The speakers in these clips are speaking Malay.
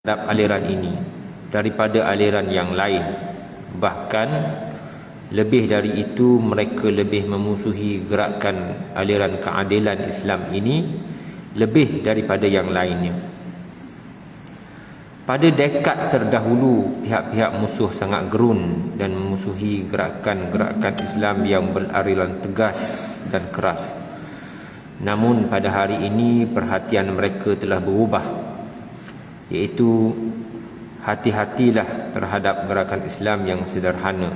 terhadap aliran ini daripada aliran yang lain. Bahkan lebih dari itu, mereka lebih memusuhi gerakan aliran keadilan Islam ini lebih daripada yang lainnya. Pada dekad terdahulu, pihak-pihak musuh sangat gerun dan memusuhi gerakan-gerakan Islam yang beraliran tegas dan keras. Namun pada hari ini perhatian mereka telah berubah, iaitu hati-hatilah terhadap gerakan Islam yang sederhana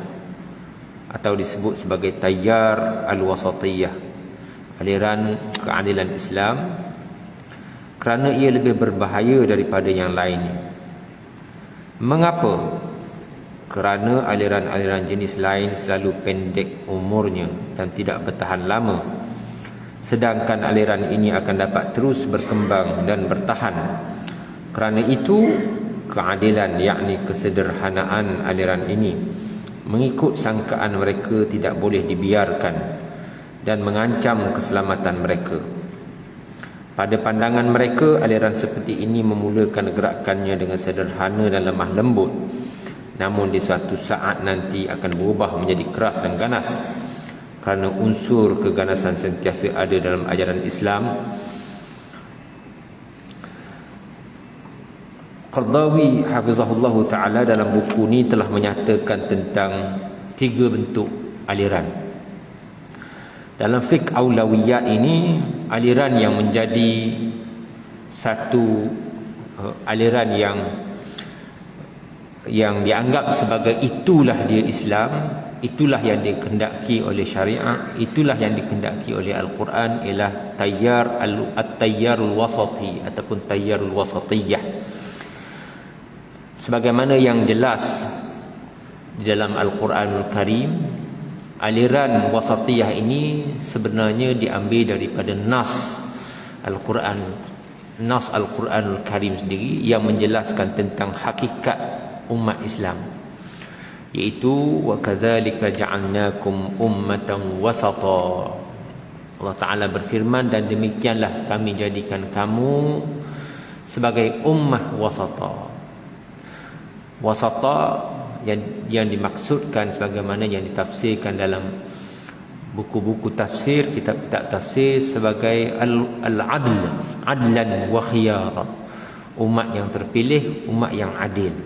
atau disebut sebagai tayyar al-wasatiyah, aliran keadilan Islam, kerana ia lebih berbahaya daripada yang lainnya. Mengapa? Kerana aliran-aliran jenis lain selalu pendek umurnya dan tidak bertahan lama, sedangkan aliran ini akan dapat terus berkembang dan bertahan. Kerana itu, keadilan, yakni kesederhanaan aliran ini, mengikut sangkaan mereka, tidak boleh dibiarkan dan mengancam keselamatan mereka. Pada pandangan mereka, aliran seperti ini memulakan gerakannya dengan sederhana dan lemah lembut, namun di suatu saat nanti akan berubah menjadi keras dan ganas, kerana unsur keganasan sentiasa ada dalam ajaran Islam. Qardawi hafizahullah ta'ala dalam buku ni telah menyatakan tentang 3 bentuk aliran. Dalam fiqh aulawiyat ini, aliran yang menjadi satu aliran yang dianggap sebagai itulah dia Islam, itulah yang dikehendaki oleh syariat, itulah yang dikehendaki oleh Al-Quran, ialah tayyarul wasati ataupun tayyarul wasatiyah. Sebagaimana yang jelas di dalam Al-Quranul Karim, aliran wasatiyah ini sebenarnya diambil daripada nas Al-Quranul Karim sendiri yang menjelaskan tentang hakikat umat Islam, iaitu wa kadzalika ja'alnakum ummatan wasata. Allah Ta'ala berfirman, dan demikianlah kami jadikan kamu sebagai ummah wasata. Wasata yang dimaksudkan sebagaimana yang ditafsirkan dalam buku-buku tafsir, kitab-kitab tafsir, sebagai al-adl, adlan wa khiyara, umat yang terpilih, umat yang adil.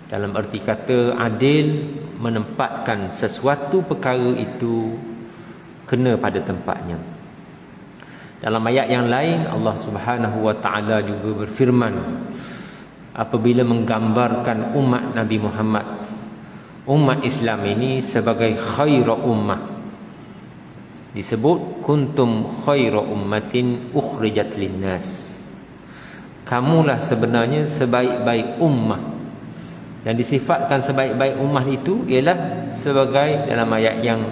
Dalam arti kata adil, menempatkan sesuatu perkara itu kena pada tempatnya. Dalam ayat yang lain, Allah Subhanahu wa ta'ala juga berfirman apabila menggambarkan umat Nabi Muhammad, umat Islam ini sebagai khaira ummah. Disebut kuntum khaira ummatin ukhrijat linnas. Kamulah sebenarnya sebaik-baik ummah. Dan disifatkan sebaik-baik ummah itu ialah sebagai, dalam ayat yang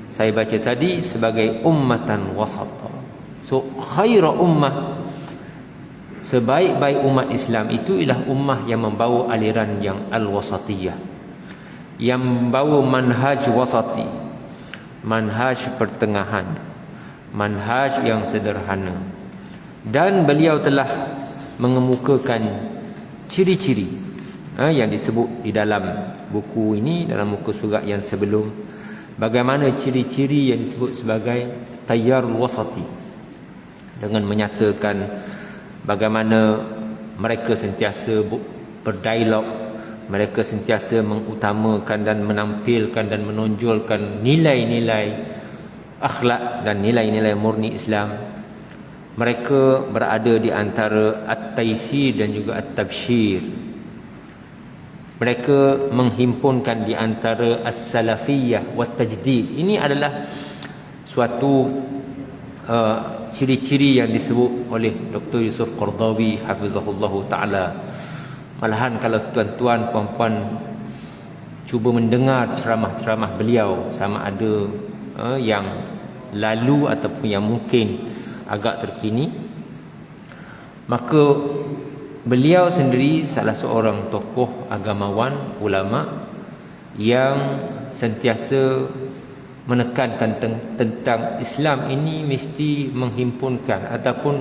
saya baca tadi, sebagai ummatan wasata. So khaira ummah, sebaik-baik umat Islam itu ialah ummah yang membawa aliran yang al-wasatiyah, yang membawa manhaj wasati, manhaj pertengahan, manhaj yang sederhana. Dan beliau telah mengemukakan ciri-ciri yang disebut di dalam buku ini, dalam muka surat yang sebelum, bagaimana ciri-ciri yang disebut sebagai tayyarul wasati, dengan menyatakan bagaimana mereka sentiasa berdialog, mereka sentiasa mengutamakan dan menampilkan dan menonjolkan nilai-nilai akhlak dan nilai-nilai murni Islam. Mereka berada di antara at-taysir dan juga at-tabshir. Mereka menghimpunkan di antara as-salafiyah wa tajdid. Ini adalah suatu ciri-ciri yang disebut oleh Dr. Yusuf Qardawi hafizahullah ta'ala. Malahan kalau tuan-tuan, puan-puan cuba mendengar ceramah-ceramah beliau, sama ada yang lalu ataupun yang mungkin agak terkini, maka beliau sendiri salah seorang tokoh agamawan, ulama yang sentiasa menekankan tentang Islam ini mesti menghimpunkan ataupun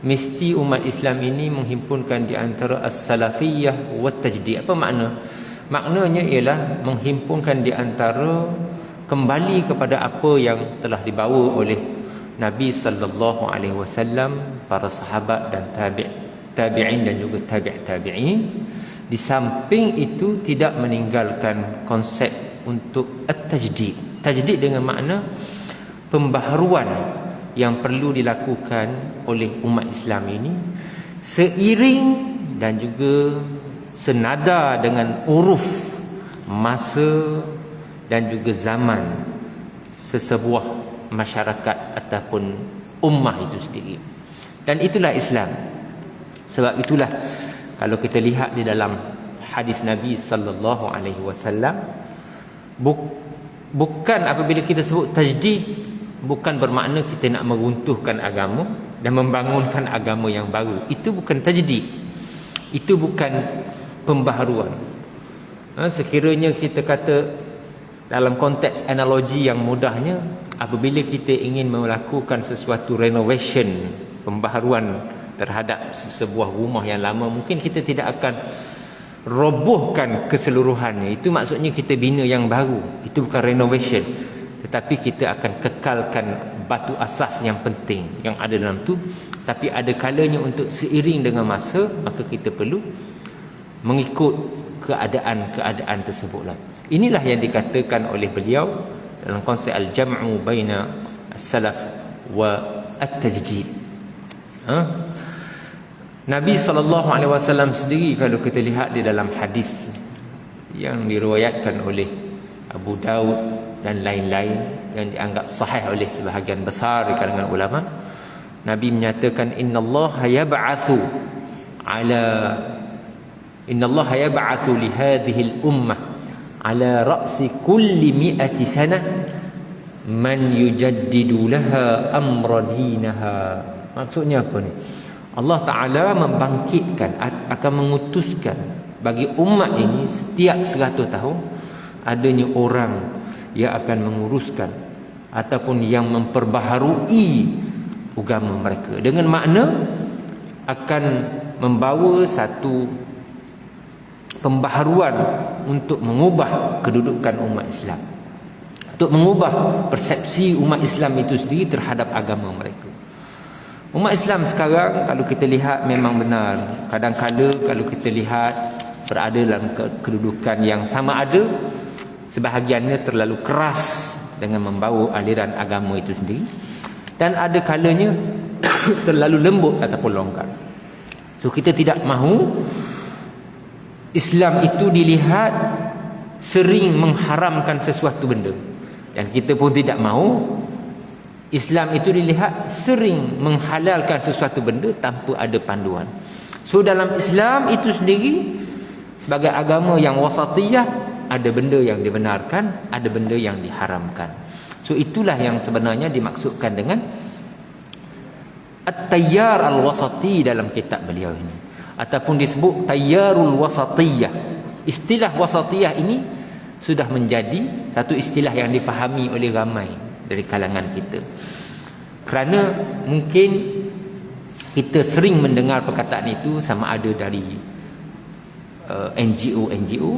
mesti umat Islam ini menghimpunkan di antara as-salafiyah wa tajdid. Apa makna? Maknanya ialah menghimpunkan di antara kembali kepada apa yang telah dibawa oleh Nabi sallallahu alaihi wasallam, para sahabat dan tabi'in dan juga tabi'in. Di samping itu tidak meninggalkan konsep untuk at-tajdid. Tajdid dengan makna pembaharuan yang perlu dilakukan oleh umat Islam ini seiring dan juga senada dengan uruf masa dan juga zaman sesebuah masyarakat ataupun ummah itu sendiri. Dan itulah Islam. Sebab itulah kalau kita lihat di dalam hadis Nabi sallallahu alaihi wasallam, bukan apabila kita sebut tajdid, bukan bermakna kita nak meruntuhkan agama dan membangunkan agama yang baru. Itu bukan tajdid. Itu bukan pembaharuan. Sekiranya kita kata dalam konteks analogi yang mudahnya, apabila kita ingin melakukan sesuatu renovation, pembaharuan terhadap sebuah rumah yang lama, mungkin kita tidak akan robohkan keseluruhannya. Itu maksudnya kita bina yang baru. Itu bukan renovation. Tetapi kita akan kekalkan batu asas yang penting yang ada dalam tu. Tapi ada kalanya untuk seiring dengan masa, maka kita perlu mengikut keadaan-keadaan tersebutlah. Inilah yang dikatakan oleh beliau dalam konsep al-jam'u baina as-salaf wa at-tajdid. Nabi SAW sendiri, kalau kita lihat di dalam hadis yang diriwayatkan oleh Abu Daud dan lain-lain yang dianggap sahih oleh sebahagian besar di kalangan ulama, Nabi menyatakan innallaha yab'atsu li hadhihi al-ummah ala ra'si kulli mi'ati sanah man yujaddidu laha amra dinaha. Maksudnya apa ni? Allah Ta'ala membangkitkan, akan mengutuskan bagi umat ini setiap 100 tahun adanya orang yang akan menguruskan ataupun yang memperbaharui agama mereka, dengan makna akan membawa satu pembaharuan untuk mengubah kedudukan umat Islam, untuk mengubah persepsi umat Islam itu sendiri terhadap agama mereka. Umat Islam sekarang kalau kita lihat memang benar, kadang-kadang kalau kita lihat berada dalam kedudukan yang sama ada, sebahagiannya terlalu keras dengan membawa aliran agama itu sendiri, dan ada kalanya terlalu lembut ataupun longgar. So kita tidak mahu Islam itu dilihat sering mengharamkan sesuatu benda, dan kita pun tidak mahu Islam itu dilihat sering menghalalkan sesuatu benda tanpa ada panduan. So dalam Islam itu sendiri sebagai agama yang wasatiyah, ada benda yang dibenarkan, ada benda yang diharamkan. So itulah yang sebenarnya dimaksudkan dengan at-tayyar al-wasati dalam kitab beliau ini, ataupun disebut tayyarul wasatiyah. Istilah wasatiyah ini sudah menjadi satu istilah yang difahami oleh ramai dari kalangan kita, kerana mungkin kita sering mendengar perkataan itu sama ada dari NGO,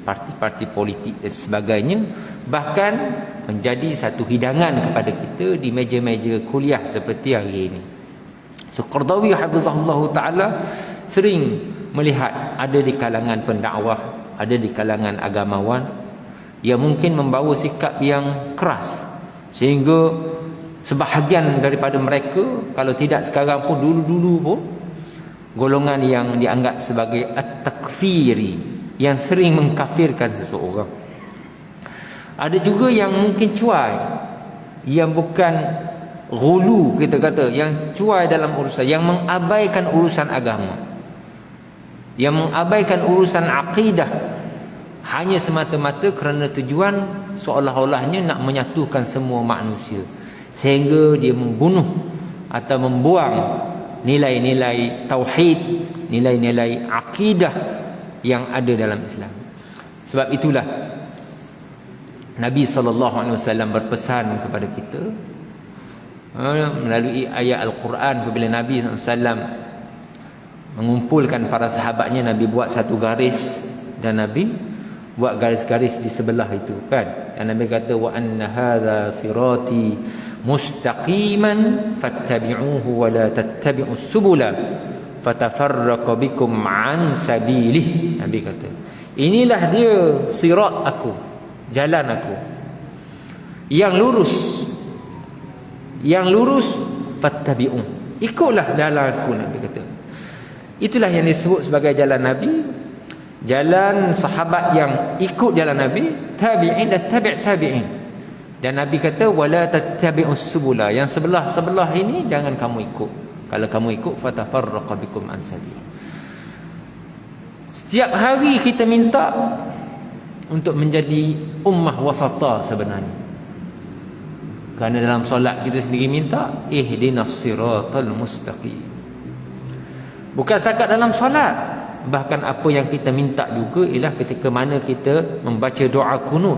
parti-parti politik dan sebagainya, bahkan menjadi satu hidangan kepada kita di meja-meja kuliah seperti hari ini. So Qardawi hafizahullah ta'ala sering melihat ada di kalangan pendakwah, ada di kalangan agamawan yang mungkin membawa sikap yang keras, sehingga sebahagian daripada mereka, kalau tidak sekarang pun, dulu-dulu pun, golongan yang dianggap sebagai at-takfiri, yang sering mengkafirkan seseorang. Ada juga yang mungkin cuai, yang bukan ghulu, kita kata, yang cuai dalam urusan, yang mengabaikan urusan agama, yang mengabaikan urusan akidah, hanya semata-mata kerana tujuan seolah-olahnya nak menyatukan semua manusia, sehingga dia membunuh atau membuang nilai-nilai tauhid, nilai-nilai akidah yang ada dalam Islam. Sebab itulah Nabi SAW berpesan kepada kita melalui ayat Al-Quran. Apabila Nabi SAW mengumpulkan para sahabatnya, Nabi buat satu garis dan Nabi buat garis-garis di sebelah itu kan. Dan Nabi kata wa anna hadza sirati mustaqiman fattabi'uhu wa la tattabi'us subula fatafarraqu bikum an sabilih. Nabi kata, inilah dia sirat aku, jalan aku yang lurus, yang lurus, fattabi'uh, ikutlah jalan aku. Nabi kata, itulah yang disebut sebagai jalan Nabi, jalan sahabat yang ikut jalan Nabi, tabi'in dan tabi' tabi'in. Dan Nabi kata wala tattabi'us subula, yang sebelah-sebelah ini jangan kamu ikut. Kalau kamu ikut fatafarraqa bikum an sabil. Setiap hari kita minta untuk menjadi ummah wasata sebenarnya. Kerana dalam solat kita sendiri minta ihdinas siratal mustaqim. Bukan setakat dalam solat, bahkan apa yang kita minta juga ialah ketika mana kita membaca doa kunut.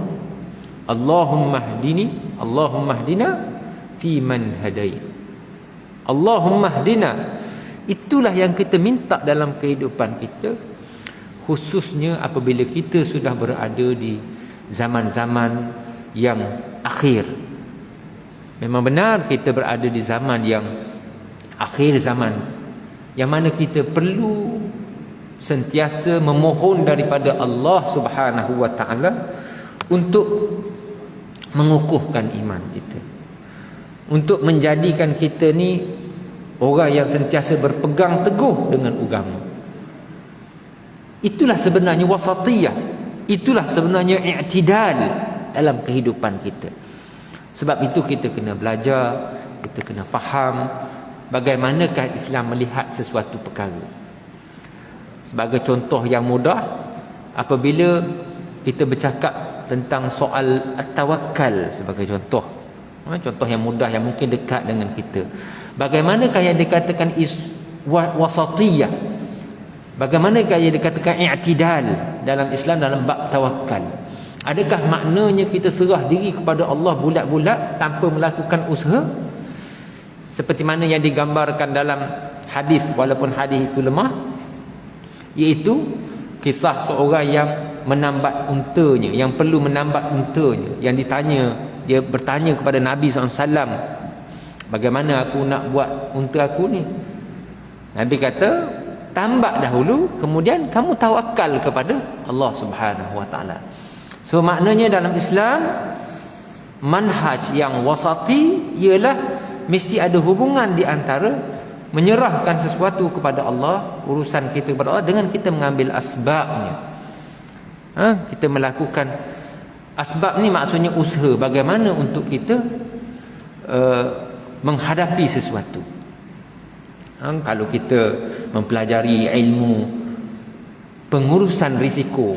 Allahumma hdini, Allahumma hdina fi man hadait. Allahumma hdina, itulah yang kita minta dalam kehidupan kita, khususnya apabila kita sudah berada di zaman-zaman yang akhir. Memang benar kita berada di zaman yang akhir zaman, yang mana kita perlu sentiasa memohon daripada Allah Subhanahu wa taala untuk mengukuhkan iman kita, untuk menjadikan kita ni orang yang sentiasa berpegang teguh dengan agama. Itulah sebenarnya wasatiyah, itulah sebenarnya i'tidal dalam kehidupan kita. Sebab itu kita kena belajar, kita kena faham bagaimanakah Islam melihat sesuatu perkara. Sebagai contoh yang mudah, apabila kita bercakap tentang soal at-tawakkal sebagai contoh, contoh yang mudah yang mungkin dekat dengan kita. Bagaimanakah yang dikatakan wasatiyah? Bagaimanakah yang dikatakan i'tidal dalam Islam dalam bab tawakal? Adakah maknanya kita serah diri kepada Allah bulat-bulat tanpa melakukan usaha? Seperti mana yang digambarkan dalam hadis, walaupun hadis itu lemah, iaitu kisah seorang yang menambat untanya, yang perlu menambat untanya, yang dia bertanya kepada Nabi SAW, bagaimana aku nak buat unta aku ni? Nabi kata, tambat dahulu, kemudian kamu tawakal kepada Allah Subhanahu wa taala. So maknanya dalam Islam, manhaj yang wasati ialah mesti ada hubungan di antara menyerahkan sesuatu kepada Allah, urusan kita kepada Allah, dengan kita mengambil asbabnya. Kita melakukan asbab ni maksudnya usaha bagaimana untuk kita menghadapi sesuatu. Kalau kita mempelajari ilmu pengurusan risiko,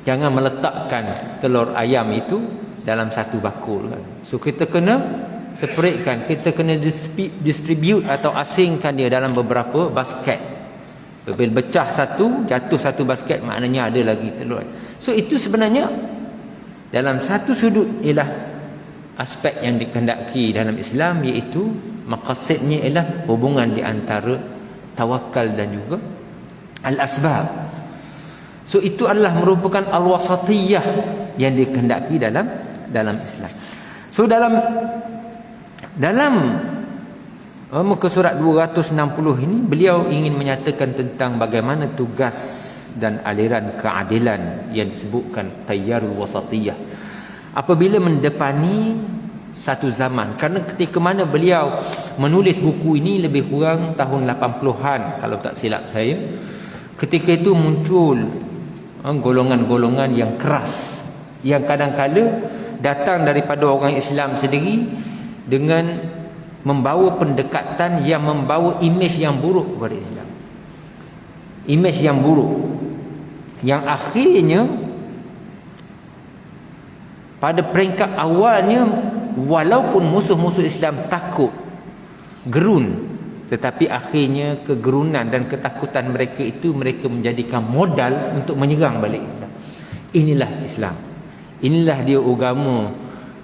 jangan meletakkan telur ayam itu dalam satu bakul kan. So kita kena separatekan, kita kena distribute atau asingkan dia dalam beberapa basket. Bila pecah satu, jatuh satu basket, maknanya ada lagi telur. So itu sebenarnya dalam satu sudut ialah aspek yang dikehendaki dalam Islam, iaitu maqasidnya ialah hubungan di antara tawakal dan juga al-asbab. So itu adalah merupakan al-wasatiyah yang dikehendaki dalam Islam. So dalam muka surat 260 ini, beliau ingin menyatakan tentang bagaimana tugas dan aliran keadilan yang disebutkan tayyarul wasatiyah apabila mendepani satu zaman. Kerana ketika mana beliau menulis buku ini lebih kurang tahun 80-an kalau tak silap saya, ketika itu muncul golongan-golongan yang keras, yang kadang-kala datang daripada orang Islam sendiri dengan membawa pendekatan yang membawa imej yang buruk kepada Islam, imej yang buruk, yang akhirnya pada peringkat awalnya, walaupun musuh-musuh Islam takut, gerun, tetapi akhirnya kegerunan dan ketakutan mereka itu mereka menjadikan modal untuk menyerang balik Islam. Inilah Islam, inilah dia agama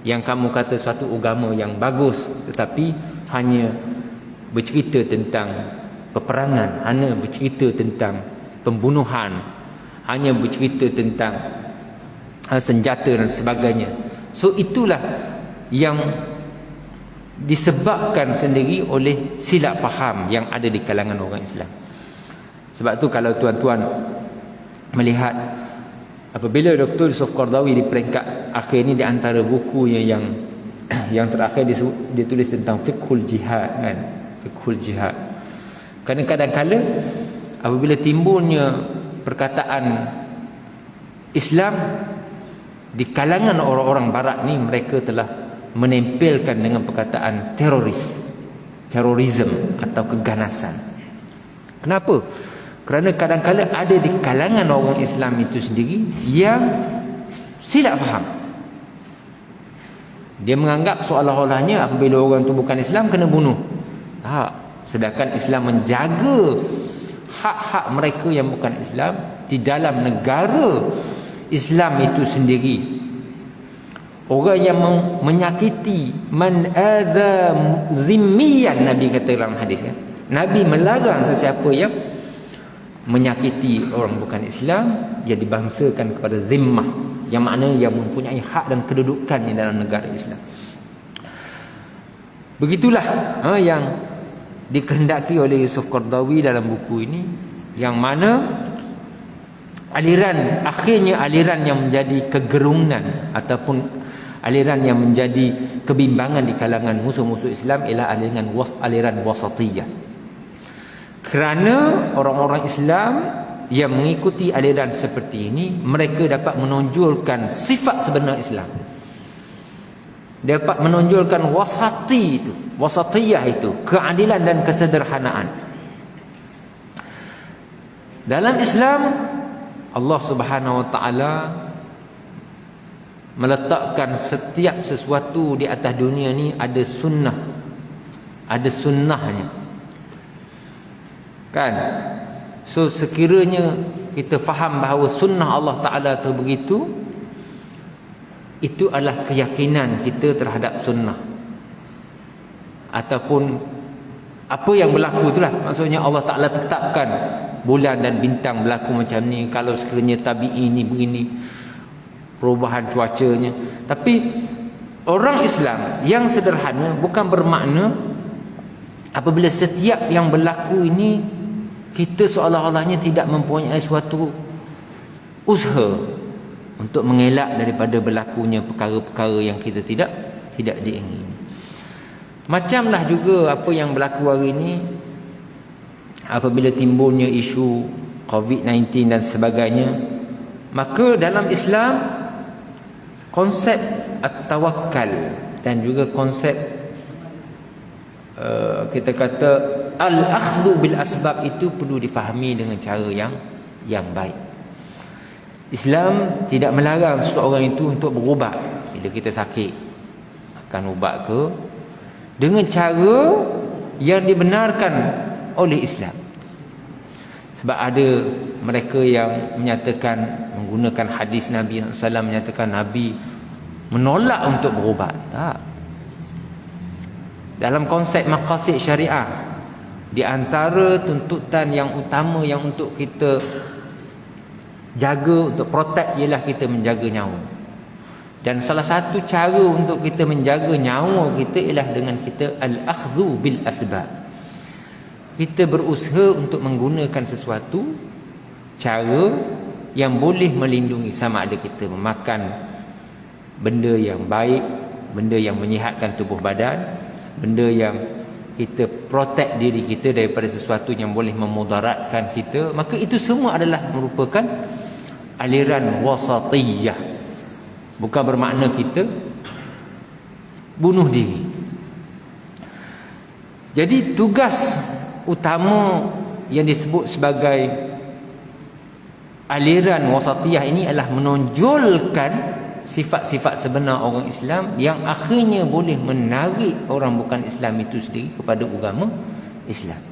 yang kamu kata suatu agama yang bagus, tetapi hanya bercerita tentang peperangan, hanya bercerita tentang pembunuhan, hanya bercerita tentang senjata dan sebagainya. So itulah yang disebabkan sendiri oleh silap faham yang ada di kalangan orang Islam. Sebab tu kalau tuan-tuan melihat apabila Dr. Yusuf Qaradawi di peringkat akhir ni, di antara bukunya yang terakhir dia tulis tentang fiqhul jihad kan, fiqhul jihad. Kerana kadang-kala apabila timbulnya perkataan Islam di kalangan orang-orang barat ni, mereka telah menempelkan dengan perkataan terorisme atau keganasan. Kenapa? Kerana kadang-kala ada di kalangan orang Islam itu sendiri yang silap faham. Dia menganggap seolah-olahnya apabila orang itu bukan Islam kena bunuh. Sedangkan Islam menjaga hak-hak mereka yang bukan Islam di dalam negara Islam itu sendiri. Orang yang menyakiti man adza zimmiyan, Nabi kata dalam hadis kan. Nabi melarang sesiapa yang menyakiti orang bukan Islam, dia dibangsakan kepada zimmah, yang maknanya yang mempunyai hak dan kedudukannya dalam negara Islam. Begitulah yang dikehendaki oleh Yusuf Qaradawi dalam buku ini, yang mana akhirnya aliran yang menjadi kegerungan ataupun aliran yang menjadi kebimbangan di kalangan musuh-musuh Islam ialah aliran wasatiyah. Kerana orang-orang Islam yang mengikuti aliran seperti ini, mereka dapat menonjolkan sifat sebenar Islam. Dapat menonjolkan wasatiyah itu, keadilan dan kesederhanaan. Dalam Islam, Allah Subhanahu Wa Taala meletakkan setiap sesuatu di atas dunia ni ada sunnah, ada sunnahnya kan. So sekiranya kita faham bahawa sunnah Allah Ta'ala itu begitu, itu adalah keyakinan kita terhadap sunnah, ataupun apa yang berlaku itulah. Maksudnya Allah Ta'ala tetapkan bulan dan bintang berlaku macam ni, kalau sekiranya tabi'i ni begini, perubahan cuacanya. Tapi orang Islam yang sederhana bukan bermakna apabila setiap yang berlaku ini kita seolah-olahnya tidak mempunyai suatu usaha untuk mengelak daripada berlakunya perkara-perkara yang kita tidak diingini. Macamlah juga apa yang berlaku hari ini, apabila timbulnya isu COVID-19 dan sebagainya, maka dalam Islam konsep at-tawakkal dan juga konsep kita kata al-akhdhu bil asbab itu perlu difahami dengan cara yang baik. Islam tidak melarang seseorang itu untuk berubat bila kita sakit, makan ubat ke, dengan cara yang dibenarkan oleh Islam. Sebab ada mereka yang menyatakan menggunakan hadis Nabi SAW, menyatakan Nabi menolak untuk berubat. Tak. Dalam konsep maqasid syariah, di antara tuntutan yang utama yang untuk kita jaga, untuk protect, ialah kita menjaga nyawa. Dan salah satu cara untuk kita menjaga nyawa kita ialah dengan kita al-akhdhu bil asbab. Kita berusaha untuk menggunakan sesuatu cara yang boleh melindungi, sama ada kita memakan benda yang baik, benda yang menyihatkan tubuh badan, benda yang kita protect diri kita daripada sesuatu yang boleh memudaratkan kita, maka itu semua adalah merupakan aliran wasatiyah. Bukan bermakna kita bunuh diri. Jadi tugas utama yang disebut sebagai aliran wasatiyah ini adalah menonjolkan sifat-sifat sebenar orang Islam yang akhirnya boleh menarik orang bukan Islam itu sendiri kepada agama Islam.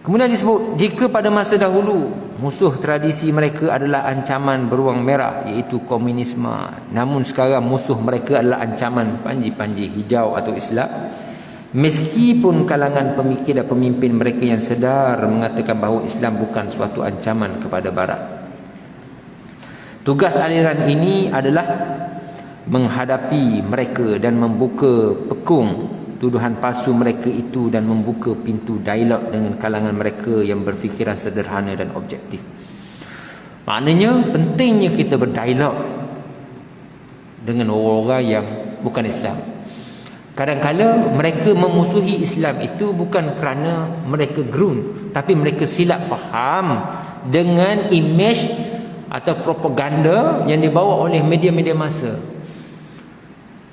Kemudian disebut, jika pada masa dahulu musuh tradisi mereka adalah ancaman beruang merah, iaitu komunisme, namun sekarang musuh mereka adalah ancaman panji-panji hijau atau Islam, meskipun kalangan pemikir dan pemimpin mereka yang sedar mengatakan bahawa Islam bukan suatu ancaman kepada Barat. Tugas aliran ini adalah menghadapi mereka dan membuka pekung tuduhan palsu mereka itu dan membuka pintu dialog dengan kalangan mereka yang berfikiran sederhana dan objektif. Maknanya pentingnya kita berdialog dengan orang-orang yang bukan Islam. Kadang-kadang mereka memusuhi Islam itu bukan kerana mereka gerun, tapi mereka silap faham dengan imej atau propaganda yang dibawa oleh media-media massa.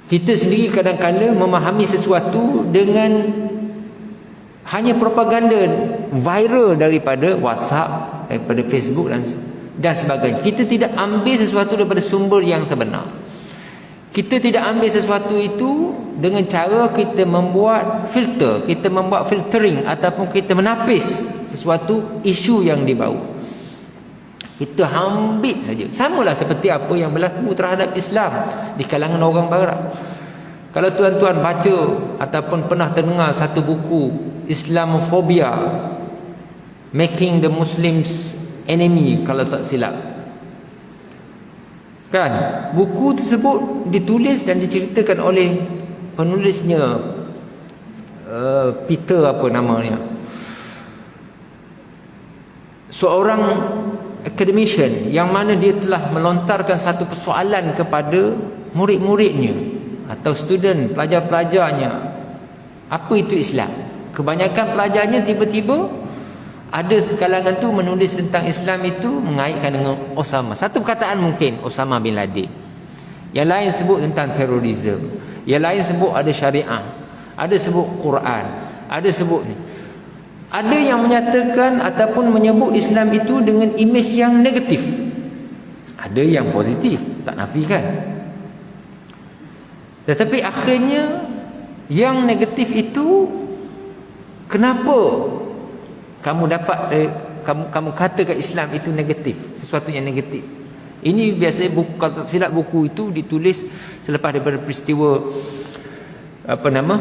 Kita sendiri kadang-kadang memahami sesuatu dengan hanya propaganda viral daripada WhatsApp, daripada Facebook dan sebagainya. Kita tidak ambil sesuatu daripada sumber yang sebenar. Kita tidak ambil sesuatu itu dengan cara kita membuat filter, kita membuat filtering ataupun kita menapis sesuatu isu yang dibawa. Kita ambil saja. Samalah seperti apa yang berlaku terhadap Islam di kalangan orang Barat. Kalau tuan-tuan baca ataupun pernah dengar satu buku, Islamophobia, Making the Muslims Enemy, kalau tak silap, kan, buku tersebut ditulis dan diceritakan oleh penulisnya, Peter apa namanya, seorang academician yang mana dia telah melontarkan satu persoalan kepada murid-muridnya atau student, pelajar-pelajarnya. Apa itu Islam? Kebanyakan pelajarnya tiba-tiba ada kalangan tu menulis tentang Islam itu mengaitkan dengan Osama. Satu perkataan mungkin Osama bin Laden. Yang lain sebut tentang terorisme. Yang lain sebut ada syariah. Ada sebut Quran. Ada sebut ni. Ada yang menyatakan ataupun menyebut Islam itu dengan imej yang negatif. Ada yang positif, tak nafikan. Tetapi akhirnya yang negatif itu, kenapa kamu dapat kamu katakan Islam itu negatif, sesuatu yang negatif. Ini biasanya buku, kalau tak silap buku itu ditulis selepas daripada peristiwa apa nama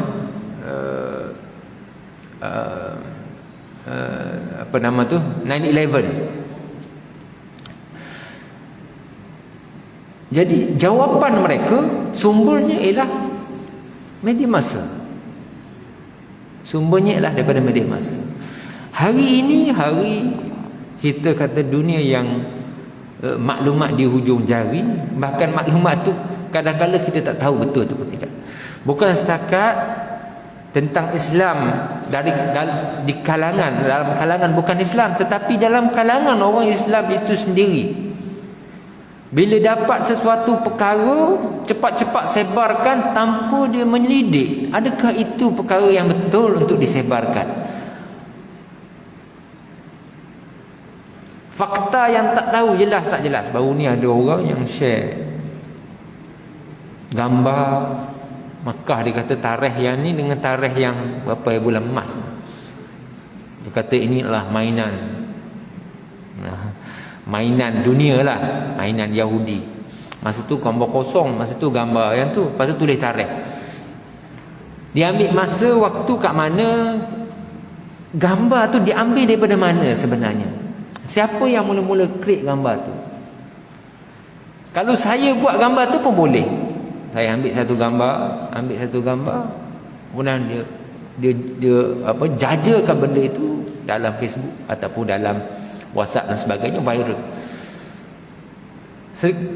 apa nama tu 9/11. Jadi jawapan mereka sumbernya ialah media massa. Sumbernya ialah daripada media massa. Hari ini hari kita kata dunia yang maklumat di hujung jari, bahkan maklumat tu kadang-kadang kita tak tahu betul atau tidak. Bukan setakat tentang Islam di kalangan, dalam kalangan bukan Islam, tetapi dalam kalangan orang Islam itu sendiri. Bila dapat sesuatu perkara, cepat-cepat sebarkan tanpa dia menyelidik, adakah itu perkara yang betul untuk disebarkan? Fakta yang tak tahu, jelas tak jelas. Baru ni ada orang yang share gambar Makkah, dia kata tarikh yang ni dengan tarikh yang berapa bulan emas. Dia kata ini adalah mainan dunia lah, mainan Yahudi. Masa tu gambar kosong, masa tu gambar yang tu, lepas tu tulis tarikh. Dia ambil masa waktu kat mana, gambar tu diambil daripada mana sebenarnya? Siapa yang mula-mula create gambar tu? Kalau saya buat gambar tu pun boleh. Saya ambil satu gambar, kemudian dia apa, jajakan benda itu dalam Facebook ataupun dalam WhatsApp dan sebagainya, viral.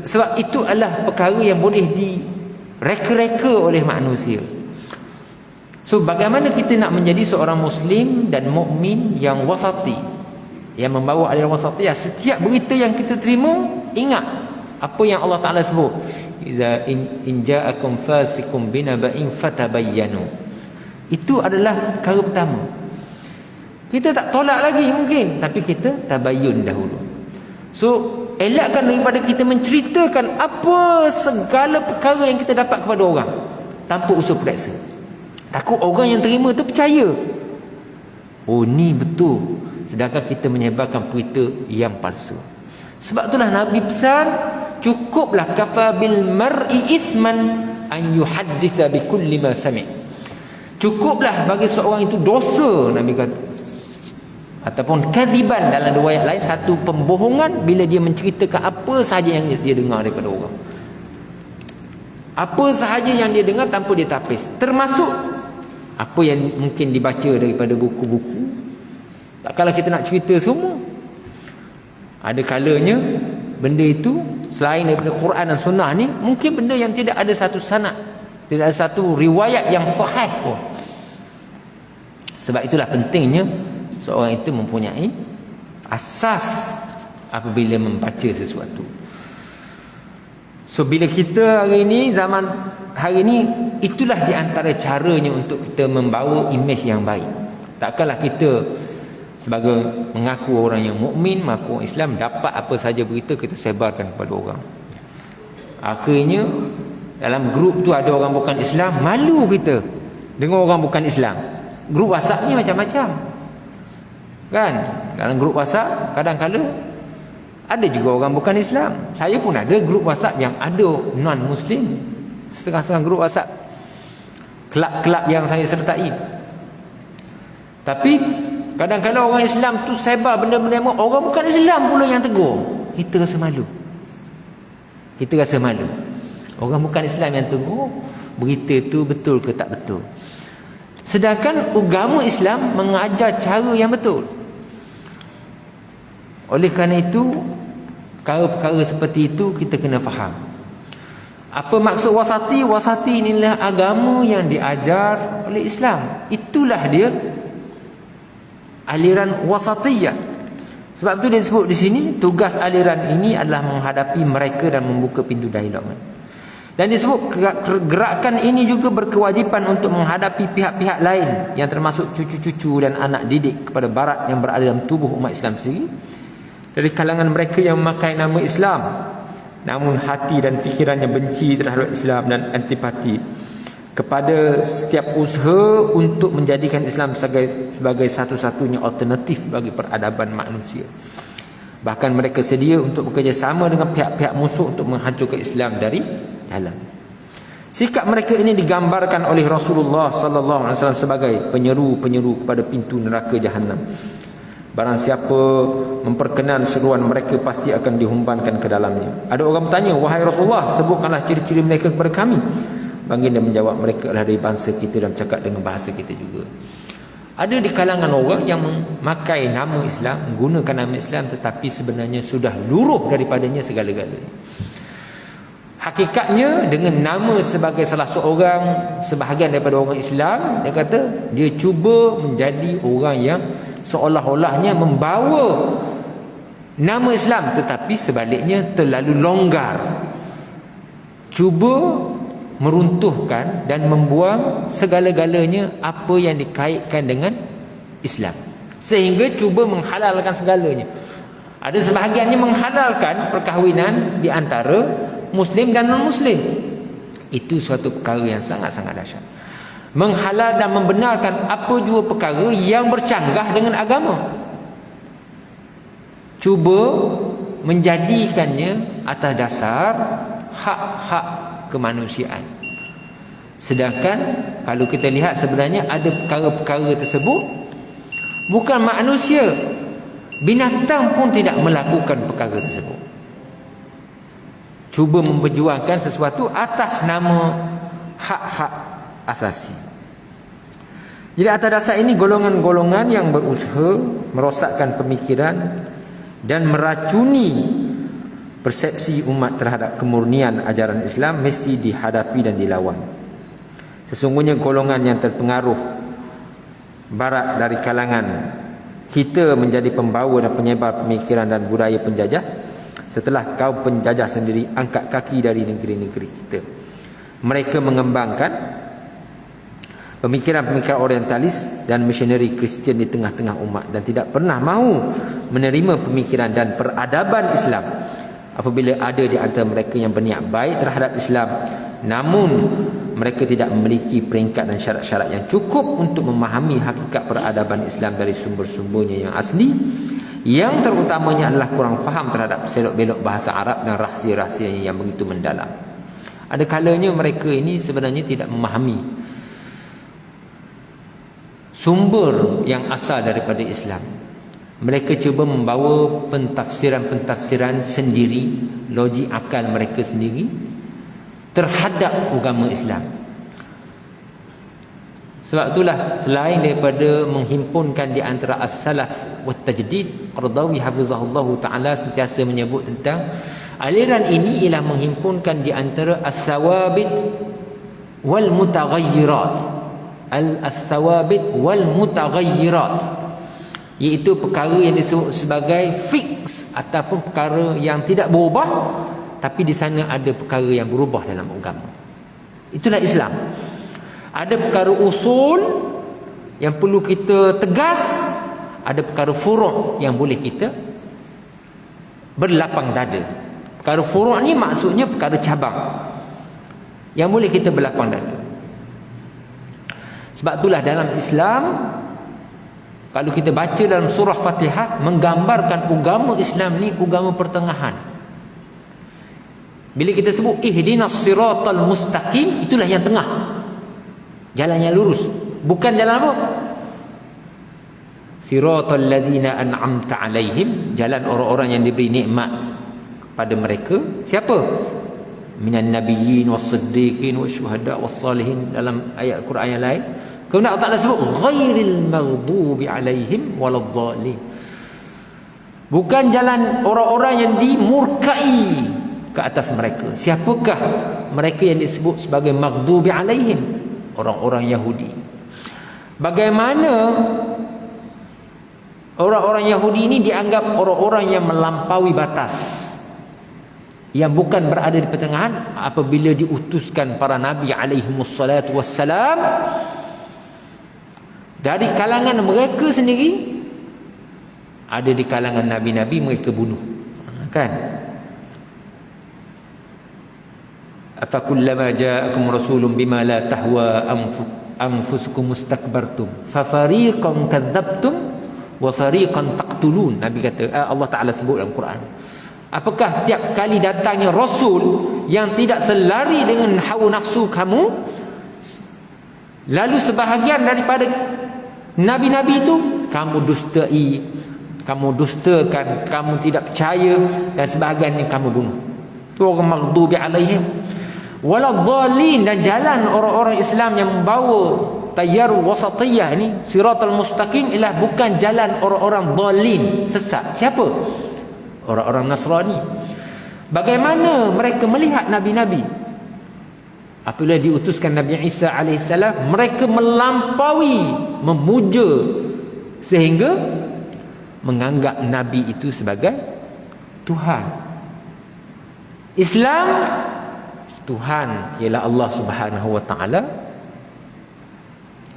Sebab itu adalah perkara yang boleh direka-reka oleh manusia. So bagaimana kita nak menjadi seorang Muslim dan mukmin yang wasati, yang membawa aliran wasatiyah? Setiap berita yang kita terima, ingat apa yang Allah Ta'ala sebut, iza in ja'akum fasikum binaba'in fatabayyanu. Itu adalah perkara pertama. Kita tak tolak lagi mungkin, tapi kita tabayyun dahulu. So elakkan daripada kita menceritakan apa segala perkara yang kita dapat kepada orang tanpa usul periksa. Takut orang yang terima tu percaya, oh ni betul, sedangkan kita menyebarkan berita yang palsu. Sebab itulah Nabi pesan, cukuplah kafa bil mar'i ithman an yuhadditha bi kulli ma sami'. Cukuplah bagi seorang itu dosa, Nabi kata, ataupun kadziban dalam riwayat lain, satu pembohongan bila dia menceritakan apa sahaja yang dia dengar daripada orang. Apa sahaja yang dia dengar tanpa dia tapis, termasuk apa yang mungkin dibaca daripada buku-buku. Takkanlah kita nak cerita semua. Ada kalanya benda itu selain daripada Quran dan Sunnah ni, mungkin benda yang tidak ada satu sanad, tidak ada satu riwayat yang sahih pun. Sebab itulah pentingnya seorang itu mempunyai asas apabila membaca sesuatu. So bila kita hari ini, zaman hari ini, itulah di antara caranya untuk kita membawa imej yang baik. Takkanlah kita sebagai mengaku orang yang mukmin, mengaku orang Islam, dapat apa saja berita kita sebarkan kepada orang. Akhirnya dalam grup tu ada orang bukan Islam, malu kita dengan orang bukan Islam. Grup WhatsApp ni macam-macam, kan? Dalam grup WhatsApp kadang-kadang ada juga orang bukan Islam. Saya pun ada grup WhatsApp yang ada non-Muslim, setengah-setengah grup WhatsApp, kelab-kelab yang saya sertai. Tapi kadang-kadang orang Islam tu sebar benda-benda yang orang bukan Islam pula yang tegur. Kita rasa malu. Kita rasa malu. Orang bukan Islam yang tegur, berita tu betul ke tak betul. Sedangkan agama Islam mengajar cara yang betul. Oleh kerana itu, perkara-perkara seperti itu kita kena faham. Apa maksud wasati? Wasati inilah agama yang diajar oleh Islam. Itulah dia aliran wasatiyah. Sebab itu dia sebut di sini, tugas aliran ini adalah menghadapi mereka dan membuka pintu dialog. Dan disebut gerakan ini juga berkewajipan untuk menghadapi pihak-pihak lain yang termasuk cucu-cucu dan anak didik kepada barat yang berada dalam tubuh umat Islam sendiri, dari kalangan mereka yang memakai nama Islam namun hati dan fikirannya benci terhadap Islam dan antipati kepada setiap usaha untuk menjadikan Islam sebagai satu-satunya alternatif bagi peradaban manusia. Bahkan mereka sedia untuk bekerjasama dengan pihak-pihak musuh untuk menghancurkan Islam dari dalam. Sikap mereka ini digambarkan oleh Rasulullah sallallahu alaihi wasallam sebagai penyeru-penyeru kepada pintu neraka jahanam. Barang siapa memperkenan seruan mereka pasti akan dihumbankan ke dalamnya. Ada orang bertanya, wahai Rasulullah, sebutkanlah ciri-ciri mereka kepada kami. Baginda menjawab, mereka adalah dari bangsa kita dan bercakap dengan bahasa kita juga. Ada di kalangan orang yang memakai nama Islam, menggunakan nama Islam, tetapi sebenarnya sudah luruh daripadanya segala-galanya. Hakikatnya dengan nama sebagai salah seorang, sebahagian daripada orang Islam, dia kata dia cuba menjadi orang yang seolah-olahnya membawa nama Islam, tetapi sebaliknya terlalu longgar, cuba meruntuhkan dan membuang segala-galanya apa yang dikaitkan dengan Islam, sehingga cuba menghalalkan segalanya. Ada sebahagiannya menghalalkan perkahwinan di antara Muslim dan non-Muslim. Itu suatu perkara yang sangat-sangat dahsyat. Menghalal dan membenarkan apa jua perkara yang bercanggah dengan agama, cuba menjadikannya atas dasar hak-hak kemanusiaan. Sedangkan kalau kita lihat sebenarnya ada perkara-perkara tersebut bukan manusia, binatang pun tidak melakukan perkara tersebut. Cuba memperjuangkan sesuatu atas nama hak-hak asasi. Jadi atas dasar ini, golongan-golongan yang berusaha merosakkan pemikiran dan meracuni persepsi umat terhadap kemurnian ajaran Islam mesti dihadapi dan dilawan. Sesungguhnya golongan yang terpengaruh barat dari kalangan kita menjadi pembawa dan penyebar pemikiran dan budaya penjajah setelah kaum penjajah sendiri angkat kaki dari negeri-negeri kita. Mereka mengembangkan pemikiran-pemikiran orientalis dan misioneri Kristian di tengah-tengah umat dan tidak pernah mahu menerima pemikiran dan peradaban Islam. Apabila ada di antara mereka yang berniat baik terhadap Islam namun mereka tidak memiliki peringkat dan syarat-syarat yang cukup untuk memahami hakikat peradaban Islam dari sumber-sumbernya yang asli. Yang terutamanya adalah kurang faham terhadap selok-belok bahasa Arab dan rahsia-rahsianya yang begitu mendalam. Ada kalanya mereka ini sebenarnya tidak memahami sumber yang asal daripada Islam. Mereka cuba membawa pentafsiran-pentafsiran sendiri, logik akal mereka sendiri terhadap agama Islam. Sebab itulah selain daripada menghimpunkan di antara as-salaf wa tajdid, Qaradawi hafizahullah ta'ala sentiasa menyebut tentang aliran ini ialah menghimpunkan di antara as-sawabit wal mutaghayyirat. Al-thawabit wal mutaghayyirat, iaitu perkara yang disebut sebagai fix ataupun perkara yang tidak berubah, tapi di sana ada perkara yang berubah dalam agama. Itulah Islam. Ada perkara usul yang perlu kita tegas, ada perkara furu' yang boleh kita berlapang dada. Perkara furu' ni maksudnya perkara cabang yang boleh kita berlapang dada. Sebab itulah dalam Islam, kalau kita baca dalam surah Fatihah, menggambarkan agama Islam ni agama pertengahan. Bila kita sebut ihdinas siratal mustaqim, itulah yang tengah, jalan yang lurus. Bukan jalan apa? Siratal ladzina an'amta alaihim, jalan orang-orang yang diberi nikmat kepada mereka. Siapa? Minan nabiyyin was-siddiqin wasyuhada was-salihin, dalam ayat Quran yang lain. Kemudian Allah Ta'ala sebut ghairil maghdubi alaihim waladdallin, bukan jalan orang-orang yang dimurkai ke atas mereka. Siapakah mereka yang disebut sebagai maghdubi alaihim? Orang-orang Yahudi. Bagaimana orang-orang Yahudi ini dianggap orang-orang yang melampaui batas, yang bukan berada di pertengahan. Apabila diutuskan para nabi alaihimussalatu wassalam, dari kalangan mereka sendiri, ada di kalangan nabi-nabi mereka bunuh, kan? afakullama ja'akum rasulun bima la tahwa anfusukum mustakbartum fafariqan kadzabtum wa fariqan taqtulun. Nabi kata, Allah Ta'ala sebut dalam Quran, apakah tiap kali datangnya rasul yang tidak selari dengan hawa nafsu kamu, lalu sebahagian daripada nabi-nabi itu kamu dustai, kamu dustakan, kamu tidak percaya, dan sebahagiannya kamu bunuh. Itu orang maghdubi alaihim waladhdallin, dan jalan orang-orang Islam yang membawa tayyar wasatiyah ini, siratal mustaqim, ialah bukan jalan orang-orang dhalin, sesat. Siapa? Orang-orang Nasrani. Bagaimana mereka melihat nabi-nabi? Apabila diutuskan Nabi Isa alaihissalam, mereka melampaui memuja sehingga menganggap nabi itu sebagai Tuhan. Islam, Tuhan ialah Allah Subhanahu wa taala,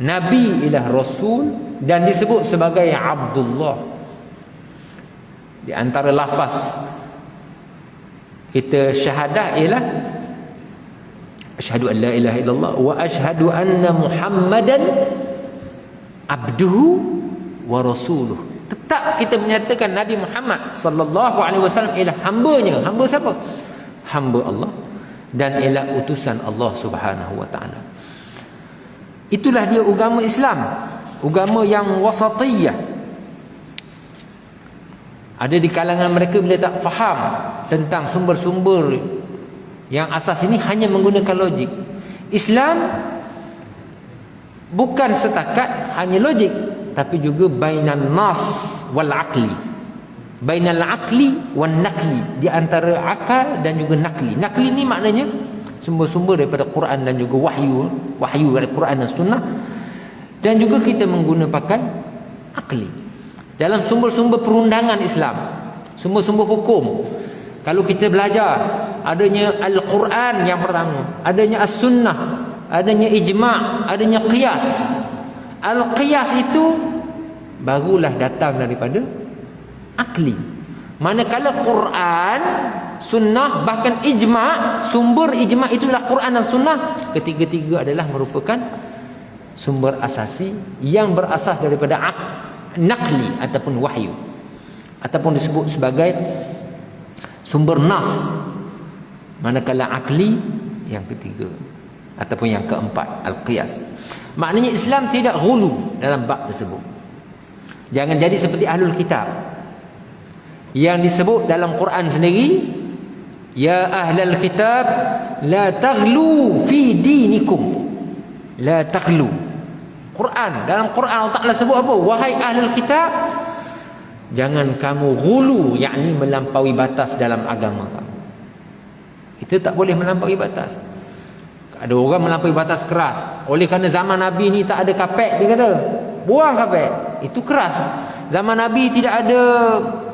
nabi ialah rasul, dan disebut sebagai Abdullah. Di antara lafaz kita syahadah ialah asyhadu an la ilaha illallah wa asyhadu anna Muhammadan abduhu wa rasuluh. Tetap kita menyatakan Nabi Muhammad sallallahu alaihi wasallam ialah hamba-Nya. Hamba siapa? Hamba Allah, dan ialah utusan Allah Subhanahu wa taala. Itulah dia agama Islam, agama yang wasatiyah. Ada di kalangan mereka bila tak faham tentang sumber-sumber yang asas ini, hanya menggunakan logik. Islam bukan setakat hanya logik, tapi juga bainan nas wal aqli, bainal aqli wan naqli, di antara akal dan juga nakli. Nakli ni maknanya sumber-sumber daripada Quran dan juga wahyu dari Quran dan sunnah, dan juga kita menggunakan pakai akli dalam sumber-sumber perundangan Islam, sumber-sumber hukum. Kalau kita belajar, adanya Al-Quran yang pertama, adanya As-Sunnah, adanya Ijma', adanya Qiyas. Al-Qiyas itu barulah datang daripada akli. Manakala Quran, sunnah, bahkan ijma', sumber ijma' itulah Quran dan sunnah, ketiga-tiga adalah merupakan sumber asasi yang berasas daripada naqli ataupun wahyu, ataupun disebut sebagai sumber nas. Manakala akli yang ketiga ataupun yang keempat, al-qiyas. Maknanya Islam tidak ghulu dalam bab tersebut. Jangan jadi seperti ahlul kitab yang disebut dalam Quran sendiri, ya ahlal kitab la taghlu fi dinikum. La taghlu. Quran, dalam Quran Allah Ta'ala sebut apa? Wahai ahlul kitab, jangan kamu ghulu, yakni melampaui batas dalam agama kamu. Kita tak boleh melampaui batas. Ada orang melampaui batas keras. Oleh kerana zaman Nabi ni tak ada kapet, dia kata, buang kapet. Itu keras. Zaman Nabi tidak ada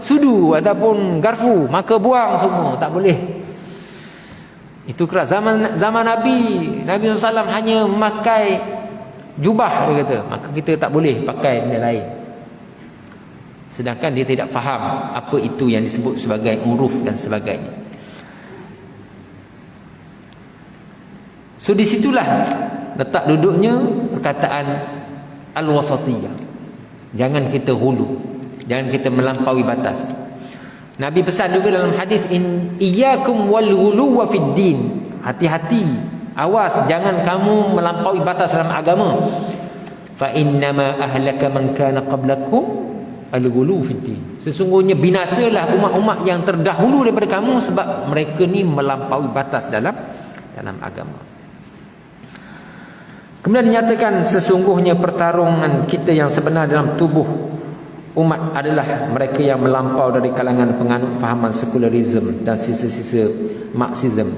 sudu ataupun garfu, maka buang semua, tak boleh. Itu keras. Zaman Nabi SAW hanya memakai jubah, dia kata, maka kita tak boleh pakai benda lain. Sedangkan dia tidak faham apa itu yang disebut sebagai uruf dan sebagainya. So disitulah letak duduknya perkataan al-wasatiyah. Jangan kita hulu, jangan kita melampaui batas. Nabi pesan juga dalam hadis, iyyakum wal ghuluwa fid din. Hati-hati, awas, jangan kamu melampaui batas dalam agama. Fa innama ahlaka man kana qablakum al-ghulu fid din. Sesungguhnya binasalah umat-umat yang terdahulu daripada kamu sebab mereka ni melampaui batas dalam agama. Kemudian dinyatakan sesungguhnya pertarungan kita yang sebenar dalam tubuh umat adalah mereka yang melampau dari kalangan penganut fahaman sekularisme dan sisa-sisa Marxism,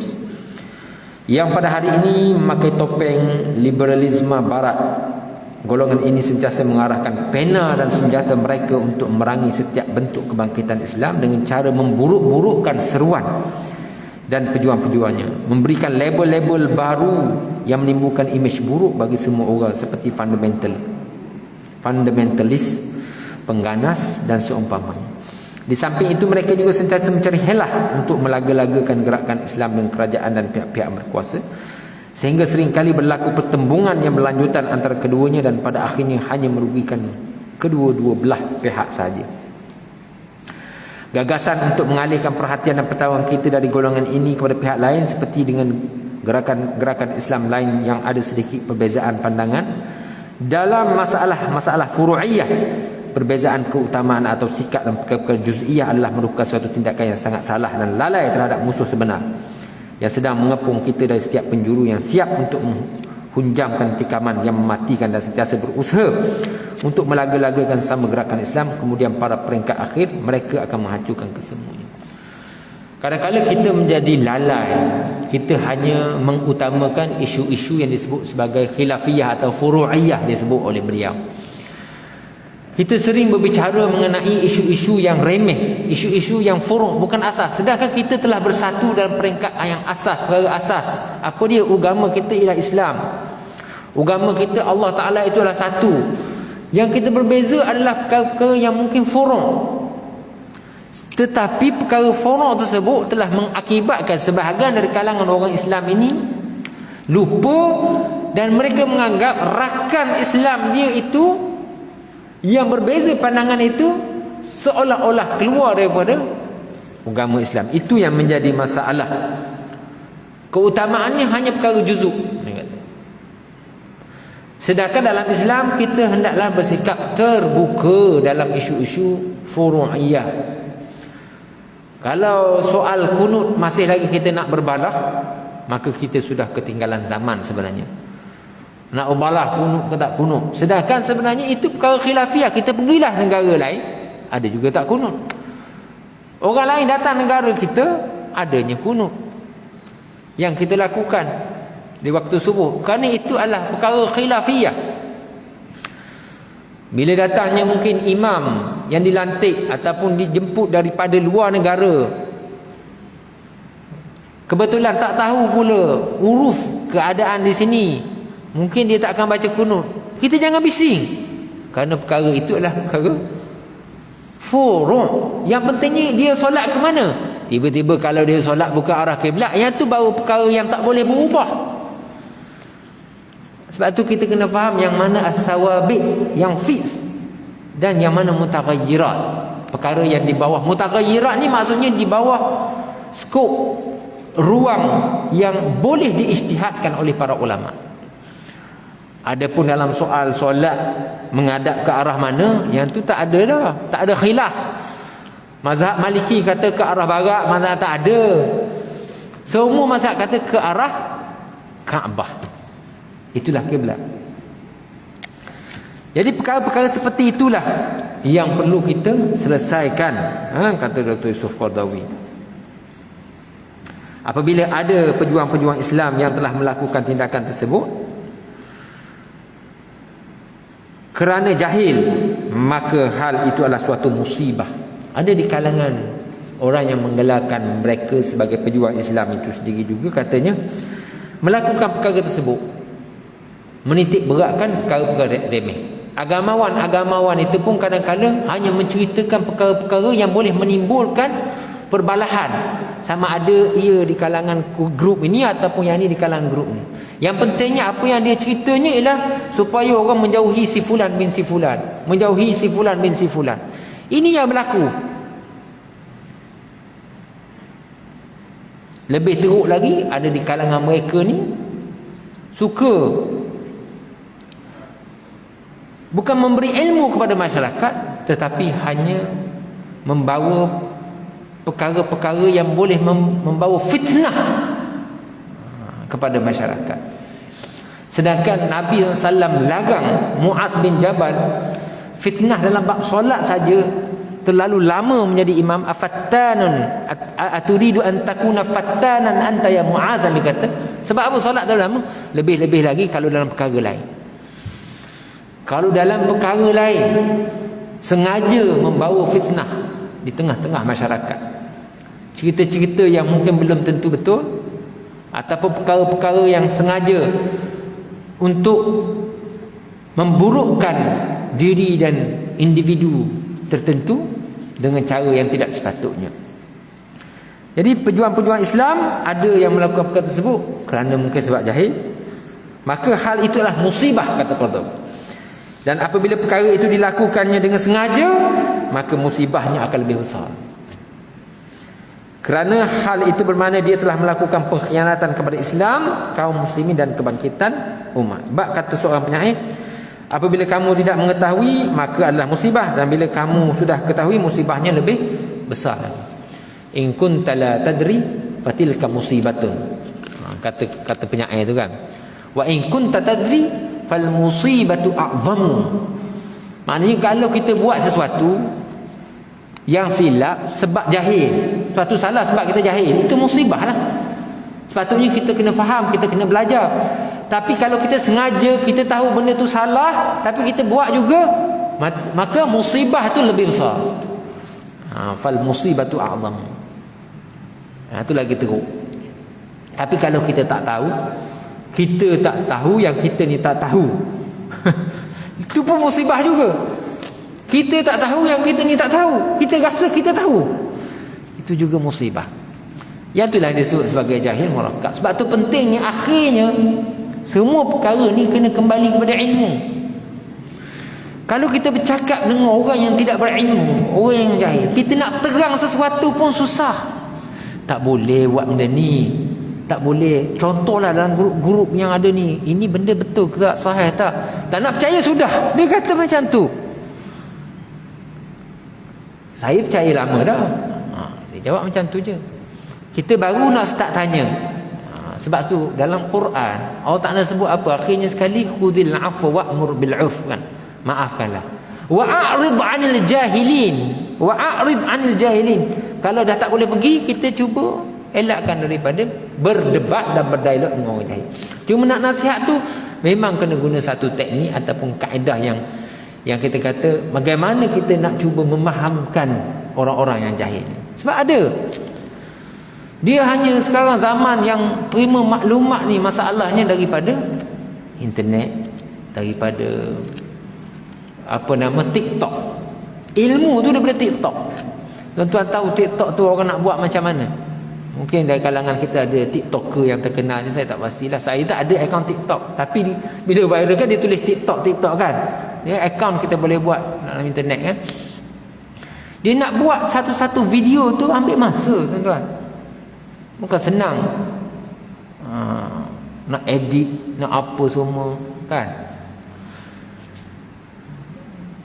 yang pada hari ini memakai topeng liberalisme barat. Golongan ini sentiasa mengarahkan pena dan senjata mereka untuk memerangi setiap bentuk kebangkitan Islam dengan cara memburuk-burukkan seruan dan pejuang-pejuangnya, memberikan label-label baru yang menimbulkan imej buruk bagi semua orang seperti fundamentalis, pengganas dan seumpamanya. Di samping itu mereka juga sentiasa mencari helah untuk melaga-lagakan gerakan Islam dengan kerajaan dan pihak-pihak berkuasa, sehingga seringkali berlaku pertembungan yang berlanjutan antara keduanya dan pada akhirnya hanya merugikan kedua-dua belah pihak sahaja. Gagasan untuk mengalihkan perhatian dan pertarungan kita dari golongan ini kepada pihak lain seperti dengan gerakan Islam lain yang ada sedikit perbezaan pandangan dalam masalah furu'iyah, perbezaan keutamaan atau sikap dan perkara juz'iyah adalah merupakan suatu tindakan yang sangat salah dan lalai terhadap musuh sebenar yang sedang mengepung kita dari setiap penjuru, yang siap untuk menghunjamkan tikaman yang mematikan dan sentiasa berusaha untuk melaga-lagakan sama gerakan Islam. Kemudian pada peringkat akhir mereka akan menghancurkan kesemuanya. Kadang-kadang kita menjadi lalai, kita hanya mengutamakan isu-isu yang disebut sebagai khilafiyah atau furu'iyah disebut oleh beliau. Kita sering berbicara mengenai isu-isu yang remeh, isu-isu yang furu', bukan asas. Sedangkan kita telah bersatu dalam peringkat yang asas, perkara asas. Apa dia? Agama kita ialah Islam. Agama kita Allah Ta'ala itu adalah satu. Yang kita berbeza adalah perkara yang mungkin furu'. Tetapi perkara furu' tersebut telah mengakibatkan sebahagian dari kalangan orang Islam ini lupa, dan mereka menganggap rakan Islam dia itu yang berbeza pandangan itu seolah-olah keluar daripada agama Islam. Itu yang menjadi masalah. Keutamaannya hanya perkara juzuk. Sedangkan dalam Islam kita hendaklah bersikap terbuka dalam isu-isu furu'iyah. Kalau soal kunut masih lagi kita nak berbalah, maka kita sudah ketinggalan zaman sebenarnya. Nak berbalah kunut ke tak kunut. Sedangkan sebenarnya itu perkara khilafiyah. Kita pergilah negara lain, ada juga tak kunut. Orang lain datang negara kita, adanya kunut yang kita lakukan di waktu subuh. Kerana itu adalah perkara khilafiyah. Bila datangnya mungkin imam yang dilantik ataupun dijemput daripada luar negara, kebetulan tak tahu pula uruf keadaan di sini, mungkin dia tak akan baca kunut. Kita jangan bising, kerana perkara itu adalah perkara Furu'. Yang pentingnya dia solat ke mana. Tiba-tiba kalau dia solat bukan arah kiblat, yang tu baru perkara yang tak boleh berubah. Sebab tu kita kena faham yang mana as-sawabit, yang fix, dan yang mana mutaghayyirat, perkara yang di bawah. Mutaghayyirat ni maksudnya di bawah skop ruang yang boleh diijtihadkan oleh para ulama. Adapun dalam soal solat menghadap ke arah mana, yang tu tak ada dah, tak ada khilaf. Mazhab Maliki kata ke arah barat, mazhab tak ada. Semua mazhab kata ke arah Kaabah. Itulah kiblat. Jadi perkara-perkara seperti itulah yang perlu kita selesaikan, kata Dr. Yusof Qaradawi. Apabila ada pejuang-pejuang Islam yang telah melakukan tindakan tersebut kerana jahil, maka hal itu adalah suatu musibah. Ada di kalangan orang yang menggelarkan mereka sebagai pejuang Islam itu sendiri juga katanya melakukan perkara tersebut menitik beratkan perkara-perkara remeh. Agamawan itu pun kadang-kadang hanya menceritakan perkara-perkara yang boleh menimbulkan perbalahan, sama ada ia di kalangan grup ini ataupun yang ini di kalangan grup ini. Yang pentingnya apa yang dia ceritanya ialah supaya orang menjauhi si fulan bin si fulan, menjauhi si fulan bin si fulan. Ini yang berlaku. Lebih teruk lagi, ada di kalangan mereka ni suka bukan memberi ilmu kepada masyarakat, tetapi hanya membawa perkara-perkara yang boleh membawa fitnah kepada masyarakat. Sedangkan Nabi SAW larang Muaz bin Jabal fitnah dalam bab solat saja terlalu lama menjadi imam. Afattanun aturidu an takuna fattanan anta ya Muaz, dia kata. Sebab apa solat terlalu lama? Lebih-lebih lagi kalau dalam perkara lain. Kalau dalam perkara lain sengaja membawa fitnah di tengah-tengah masyarakat, cerita-cerita yang mungkin belum tentu betul, ataupun perkara-perkara yang sengaja untuk memburukkan diri dan individu tertentu dengan cara yang tidak sepatutnya. Jadi pejuang-pejuang Islam ada yang melakukan perkara tersebut kerana mungkin sebab jahil, maka hal itulah musibah, kata Qaradawi. Dan apabila perkara itu dilakukannya dengan sengaja, maka musibahnya akan lebih besar. Kerana hal itu bermakna dia telah melakukan pengkhianatan kepada Islam, kaum muslimin dan kebangkitan umat. Sebab kata seorang penyair, apabila kamu tidak mengetahui maka adalah musibah, dan bila kamu sudah ketahui musibahnya lebih besar lagi. In kunta la tadri fatilka musibatun. Kata penyair itu kan. Wa in kunta tadri fal musibatu a'zamu. Maknanya kalau kita buat sesuatu yang silap sebab jahil, suatu salah sebab kita jahil, itu musibah lah. Sepatutnya kita kena faham, kita kena belajar. Tapi kalau kita sengaja, kita tahu benda tu salah tapi kita buat juga, maka musibah tu lebih besar. Fal musibatu a'zam. Itu lagi teruk. Tapi kalau kita tak tahu, kita tak tahu yang kita ni tak tahu, itu pun musibah juga. Kita tak tahu yang kita ni tak tahu, kita rasa kita tahu, itu juga musibah. Yang itulah disebut sebagai jahil murakkab. Sebab tu pentingnya akhirnya semua perkara ni kena kembali kepada ilmu. Kalau kita bercakap dengan orang yang tidak berilmu, orang yang jahil, kita nak terang sesuatu pun susah. Tak boleh buat benda ni, tak boleh. Contohlah dalam grup-grup yang ada ni, ini benda betul ke tak, sahih tak? Tak nak percaya sudah, dia kata macam tu. Saya percaya lama dah. Dia jawab macam tu je. Kita baru nak start tanya. Sebab tu dalam Quran Allah Ta'ala sebut apa? Akhirnya sekali, khudil afwa wa'mur bil 'urf, kan? Maafkanlah. Wa'rid 'anil jahilin. Wa'rid 'anil jahilin. Kalau dah tak boleh pergi, kita cuba elakkan daripada berdebat dan berdialog dengan orang jahil. Cuma nak nasihat tu memang kena guna satu teknik ataupun kaedah yang kita kata bagaimana kita nak cuba memahamkan orang-orang yang jahil. Sebab ada, dia hanya sekarang zaman yang terima maklumat ni, masalahnya daripada internet, daripada TikTok. Ilmu tu daripada TikTok. Tuan-tuan tahu TikTok tu orang nak buat macam mana? Mungkin dari kalangan kita ada TikToker yang terkenal ni, saya tak pastilah. Saya tak ada akaun TikTok, tapi bila viral kan dia tulis TikTok kan. Dia akaun kita boleh buat dalam internet kan. Dia nak buat satu-satu video tu ambil masa, tuan-tuan. Bukan senang. Nak edit, nak apa semua kan.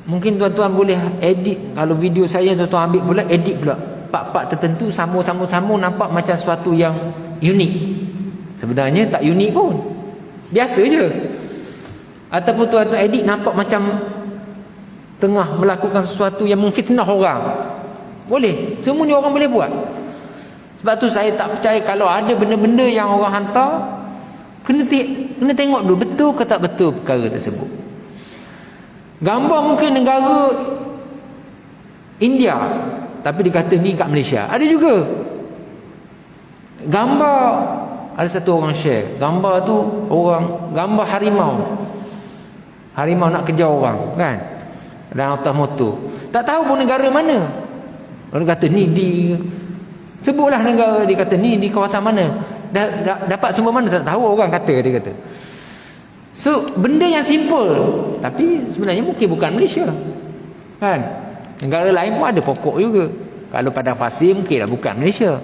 Mungkin tuan-tuan boleh edit. Kalau video saya tuan-tuan ambil pula, edit pula part-part tertentu, sambung nampak macam sesuatu yang unik. Sebenarnya tak unik pun, biasa je. Ataupun tuan-tuan edit nampak macam tengah melakukan sesuatu yang memfitnah orang. Boleh, semua ni orang boleh buat. Sebab tu saya tak percaya kalau ada benda-benda yang orang hantar, kena tengok dulu betul ke tak betul perkara tersebut. Gambar mungkin negara India, tapi dikata ni kat Malaysia. Ada juga gambar, ada satu orang share gambar tu, gambar harimau nak kejar orang kan, dalam atas motor. Tak tahu pun negara mana. Orang kata ni sebutlah negara, dia kata ni di kawasan mana, dapat sumber mana tak tahu, orang kata, dia kata. So benda yang simple, tapi sebenarnya mungkin bukan Malaysia kan. Negara lain pun ada pokok juga. Kalau padang pasir mungkinlah bukan Malaysia.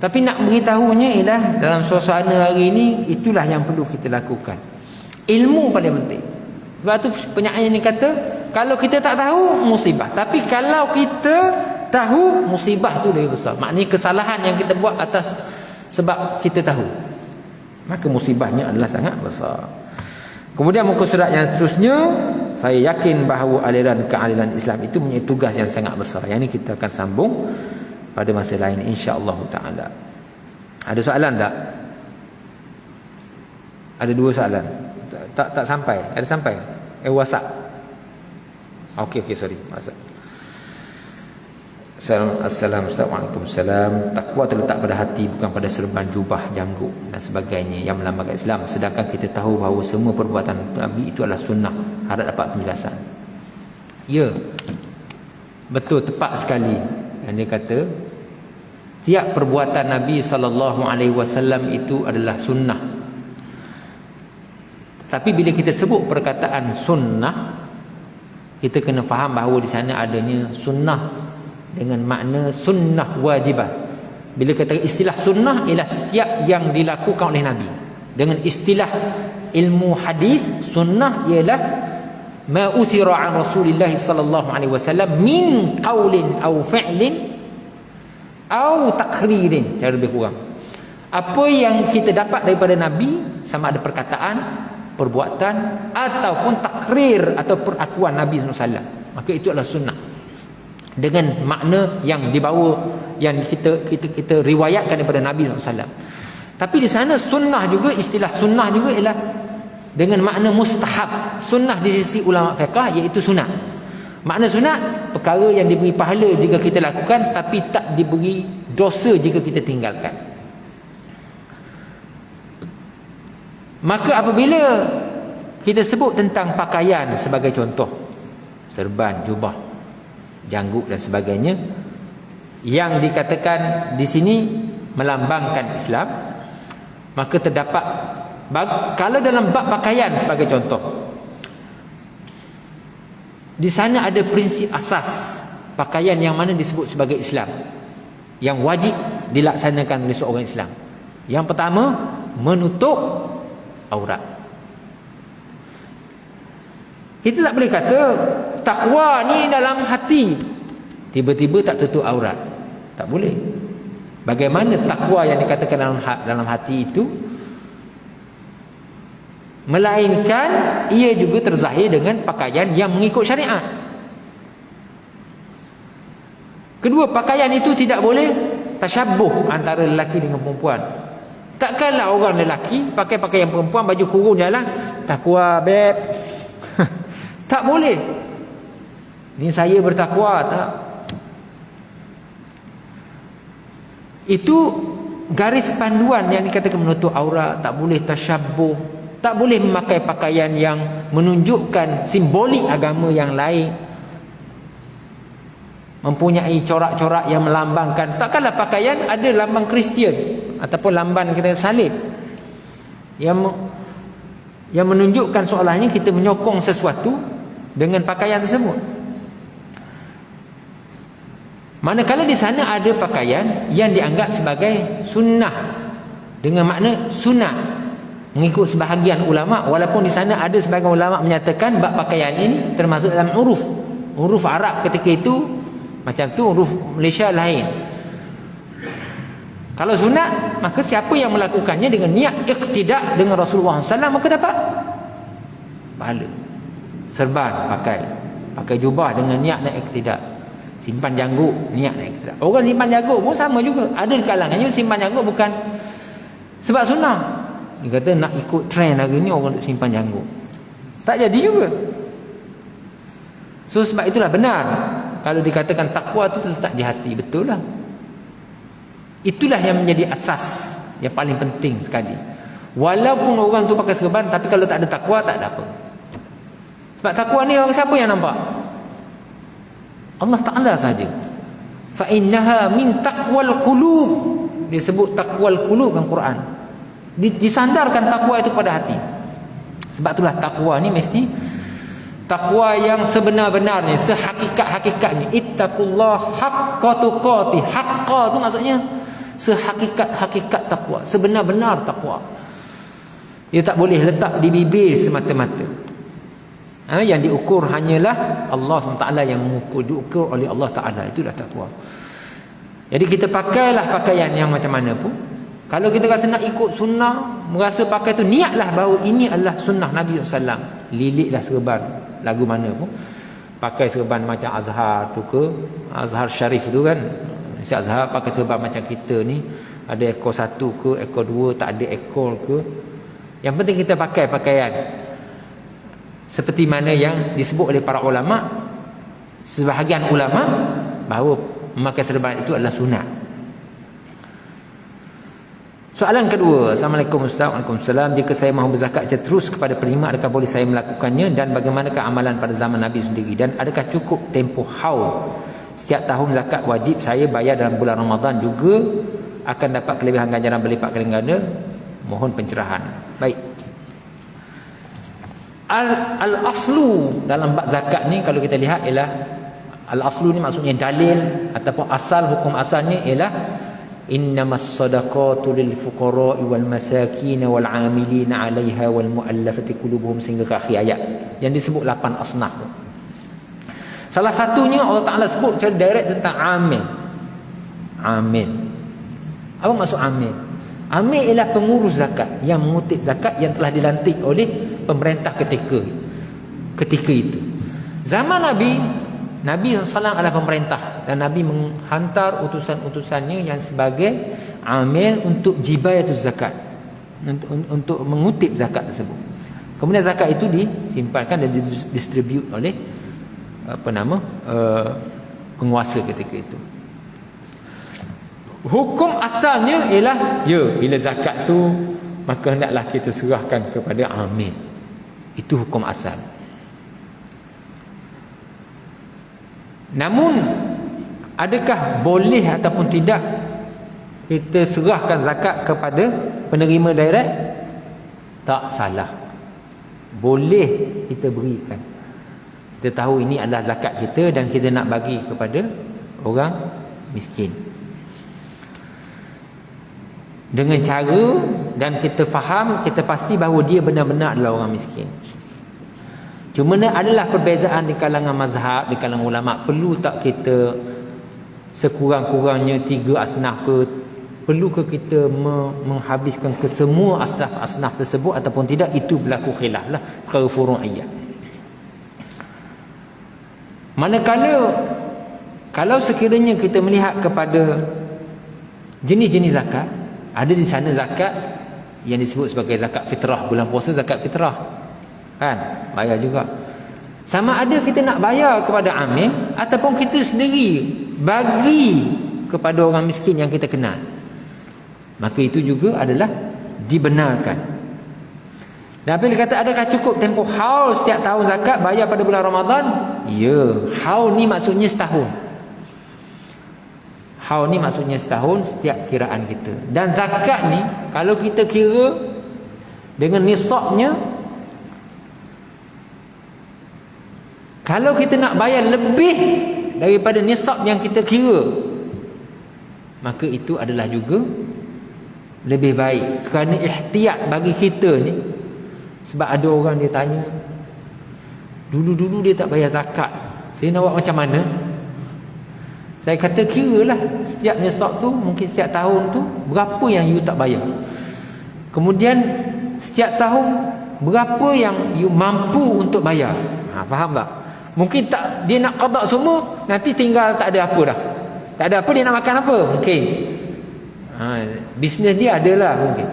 Tapi nak beritahunya ialah dalam suasana hari ini, itulah yang perlu kita lakukan. Ilmu paling penting. Sebab tu penyair ni kata, kalau kita tak tahu musibah, tapi kalau kita tahu musibah tu lebih besar. Maknanya kesalahan yang kita buat atas sebab kita tahu, maka musibahnya adalah sangat besar. Kemudian muka surat yang seterusnya, saya yakin bahawa aliran keadilan Islam itu punya tugas yang sangat besar. Yang ini kita akan sambung pada masa lain insya-Allah taala. Ada soalan tak? Ada 2 soalan. Tak sampai. Ada sampai? WhatsApp. Okey, sorry. WhatsApp. Assalamualaikum. Takwa terletak pada hati, bukan pada serban, jubah, janggut dan sebagainya yang melambangkan Islam. Sedangkan kita tahu bahawa semua perbuatan Nabi itu adalah sunnah. Harap dapat penjelasan. Ya, betul, tepat sekali. Dan dia kata setiap perbuatan Nabi SAW itu adalah sunnah. Tapi bila kita sebut perkataan sunnah, kita kena faham bahawa di sana adanya sunnah dengan makna sunnah wajibah. Bila kata istilah sunnah, ialah setiap yang dilakukan oleh Nabi. Dengan istilah ilmu hadis, sunnah ialah ma uthira an Rasulillah sallallahu alaihi wasallam min qaulin aw fi'lin aw taqririn, cara lebih kurang. Apa yang kita dapat daripada Nabi, sama ada perkataan, perbuatan ataupun takrir atau perakuan Nabi SAW, maka itu adalah sunnah. Dengan makna yang dibawa, yang kita riwayatkan daripada Nabi SAW. Tapi di sana sunnah juga, istilah sunnah juga ialah dengan makna mustahab. Sunnah di sisi ulama fiqh iaitu sunat. Makna sunat, perkara yang diberi pahala jika kita lakukan, tapi tak diberi dosa jika kita tinggalkan. Maka apabila kita sebut tentang pakaian sebagai contoh, serban, jubah, janggut dan sebagainya, yang dikatakan di sini melambangkan Islam, maka terdapat, kalau dalam bab pakaian sebagai contoh, di sana ada prinsip asas pakaian yang mana disebut sebagai Islam, yang wajib dilaksanakan oleh seorang Islam. Yang pertama, menutup aurat. Kita tak boleh kata takwa ni dalam hati, tiba-tiba tak tutup aurat. Tak boleh. Bagaimana takwa yang dikatakan dalam hati itu, melainkan ia juga terzahir dengan pakaian yang mengikut syariat. Kedua, pakaian itu tidak boleh tasyabbuh antara lelaki dengan perempuan. Takkanlah orang lelaki pakai pakaian perempuan, baju kurung jalan, takwa beb. Tak boleh. Ni saya bertakwa, tak. Itu garis panduan yang dikatakan menutup aurat, tak boleh tasyabbuh, tak boleh memakai pakaian yang menunjukkan simbolik agama yang lain. mempunyai corak-corak yang melambangkan. Takkanlah pakaian ada lambang Kristian ataupun lambang kita salib yang menunjukkan seolahnya kita menyokong sesuatu dengan pakaian tersebut. Manakala di sana ada pakaian yang dianggap sebagai sunnah, dengan makna sunat, mengikut sebahagian ulama, walaupun di sana ada sebahagian ulama menyatakan bab pakaian ini termasuk dalam uruf Arab ketika itu macam tu, uruf Malaysia lain. Kalau sunat, maka siapa yang melakukannya dengan niat iqtida dengan Rasulullah SAW, maka dapat pahala. Serban pakai jubah dengan niat nak iqtida. Simpan janggut niat nak iqtida. Orang simpan janggut pun sama juga. Ada di kalangannya simpan janggut bukan sebab sunnah. Dia kata nak ikut trend hari ni orang nak simpan janggut. Tak jadi juga. So sebab itulah benar kalau dikatakan takwa itu terletak di hati. Betul lah. Itulah yang menjadi asas yang paling penting sekali. Walaupun orang tu pakai serban, tapi kalau tak ada takwa, tak ada apa. Sebab takwa ni orang siapa yang nampak? Allah Ta'ala saja. Fa innaha min taqwal qulub. Dia sebut taqwal qulub dalam Quran. Disandarkan takwa itu pada hati. Sebab itulah takwa ni mesti takwa yang sebenar-benarnya, sehakikat-hakikatnya. Ittaqullah haqqa tuqatih. Haqqa tu maksudnya sehakikat-hakikat takwa, sebenar-benar takwa. Ia tak boleh letak di bibir semata-mata. Yang diukur hanyalah Allah SWT yang mengukur, diukur oleh Allah Ta'ala. Itulah takwa. Jadi kita pakailah pakaian yang macam mana pun. Kalau kita rasa nak ikut sunnah, merasa pakai tu, niatlah bahawa ini adalah sunnah Nabi SAW. Lilitlah serban lagu mana pun. Pakai serban macam Azhar tu ke, Azhar Syarif tu kan, Syekh Azhar pakai serban macam kita ni, ada ekor satu ke, ekor dua, tak ada ekor ke. Yang penting kita pakai pakaian seperti mana yang disebut oleh para ulama, sebahagian ulama, bahawa memakai serban itu adalah sunat. Soalan kedua, Assalamualaikum Ustaz. Waalaikumsalam. Jika saya mahu berzakat terus kepada penerima, adakah boleh saya melakukannya, dan bagaimanakah amalan pada zaman Nabi sendiri, dan adakah cukup tempoh haul? Setiap tahun zakat wajib saya bayar dalam bulan Ramadan juga akan dapat kelebihan ganjaran berlipat kali ganda. Mohon pencerahan. Baik. Al-aslu dalam bab zakat ni kalau kita lihat ialah, al-aslu ni maksudnya dalil ataupun asal, hukum asalnya ialah innamas sadaqatu lil fuqara'i wal masakin wal 'amilina 'alaiha wal mu'allafati qulubuhum, sehingga ke akhir ayat yang disebut 8 asnaf. Salah satunya Allah Ta'ala sebut secara direct tentang amil. Amil. Apa maksud amil? Amil ialah pengurus zakat yang mengutip zakat yang telah dilantik oleh pemerintah ketika itu. Zaman Nabi SAW adalah pemerintah, dan Nabi menghantar utusan-utusannya yang sebagai amil untuk jibayatuz zakat, untuk mengutip zakat tersebut. Kemudian zakat itu disimpankan dan didistribute oleh penguasa ketika itu. Hukum asalnya ialah bila zakat tu maka hendaklah kita serahkan kepada amil. Itu hukum asal. Namun adakah boleh ataupun tidak kita serahkan zakat kepada penerima direct? Tak salah. Boleh kita berikan. Kita tahu ini adalah zakat kita dan kita nak bagi kepada orang miskin. Dengan cara, dan kita faham, kita pasti bahawa dia benar-benar adalah orang miskin. Cuma adalah perbezaan di kalangan mazhab, di kalangan ulama. Perlu tak kita sekurang-kurangnya 3 asnaf ke? Perlu ke kita menghabiskan ke semua asnaf tersebut ataupun tidak? Itu berlaku khilaf lah, perkara furu'iyah. Manakala kalau sekiranya kita melihat kepada jenis-jenis zakat, ada di sana zakat yang disebut sebagai zakat fitrah. Bulan puasa zakat fitrah, kan? Bayar juga. Sama ada kita nak bayar kepada amil ataupun kita sendiri bagi kepada orang miskin yang kita kenal, maka itu juga adalah dibenarkan. Dan bila kata adakah cukup tempoh haul setiap tahun zakat bayar pada bulan Ramadan? Ya, haul ni maksudnya setahun. Haul ni maksudnya setahun setiap kiraan kita. Dan zakat ni kalau kita kira dengan nisabnya, kalau kita nak bayar lebih daripada nisab yang kita kira, maka itu adalah juga lebih baik. Kerana ihtiyat bagi kita ni. Sebab ada orang dia tanya, dulu-dulu dia tak bayar zakat, saya nak buat macam mana? Saya kata kiralah setiap nisab tu, mungkin setiap tahun tu berapa yang you tak bayar. Kemudian setiap tahun berapa yang you mampu untuk bayar. Faham tak? Mungkin tak, dia nak qada semua, nanti tinggal tak ada apa dah. Tak ada apa, dia nak makan apa? Mungkin bisnes dia adalah mungkin.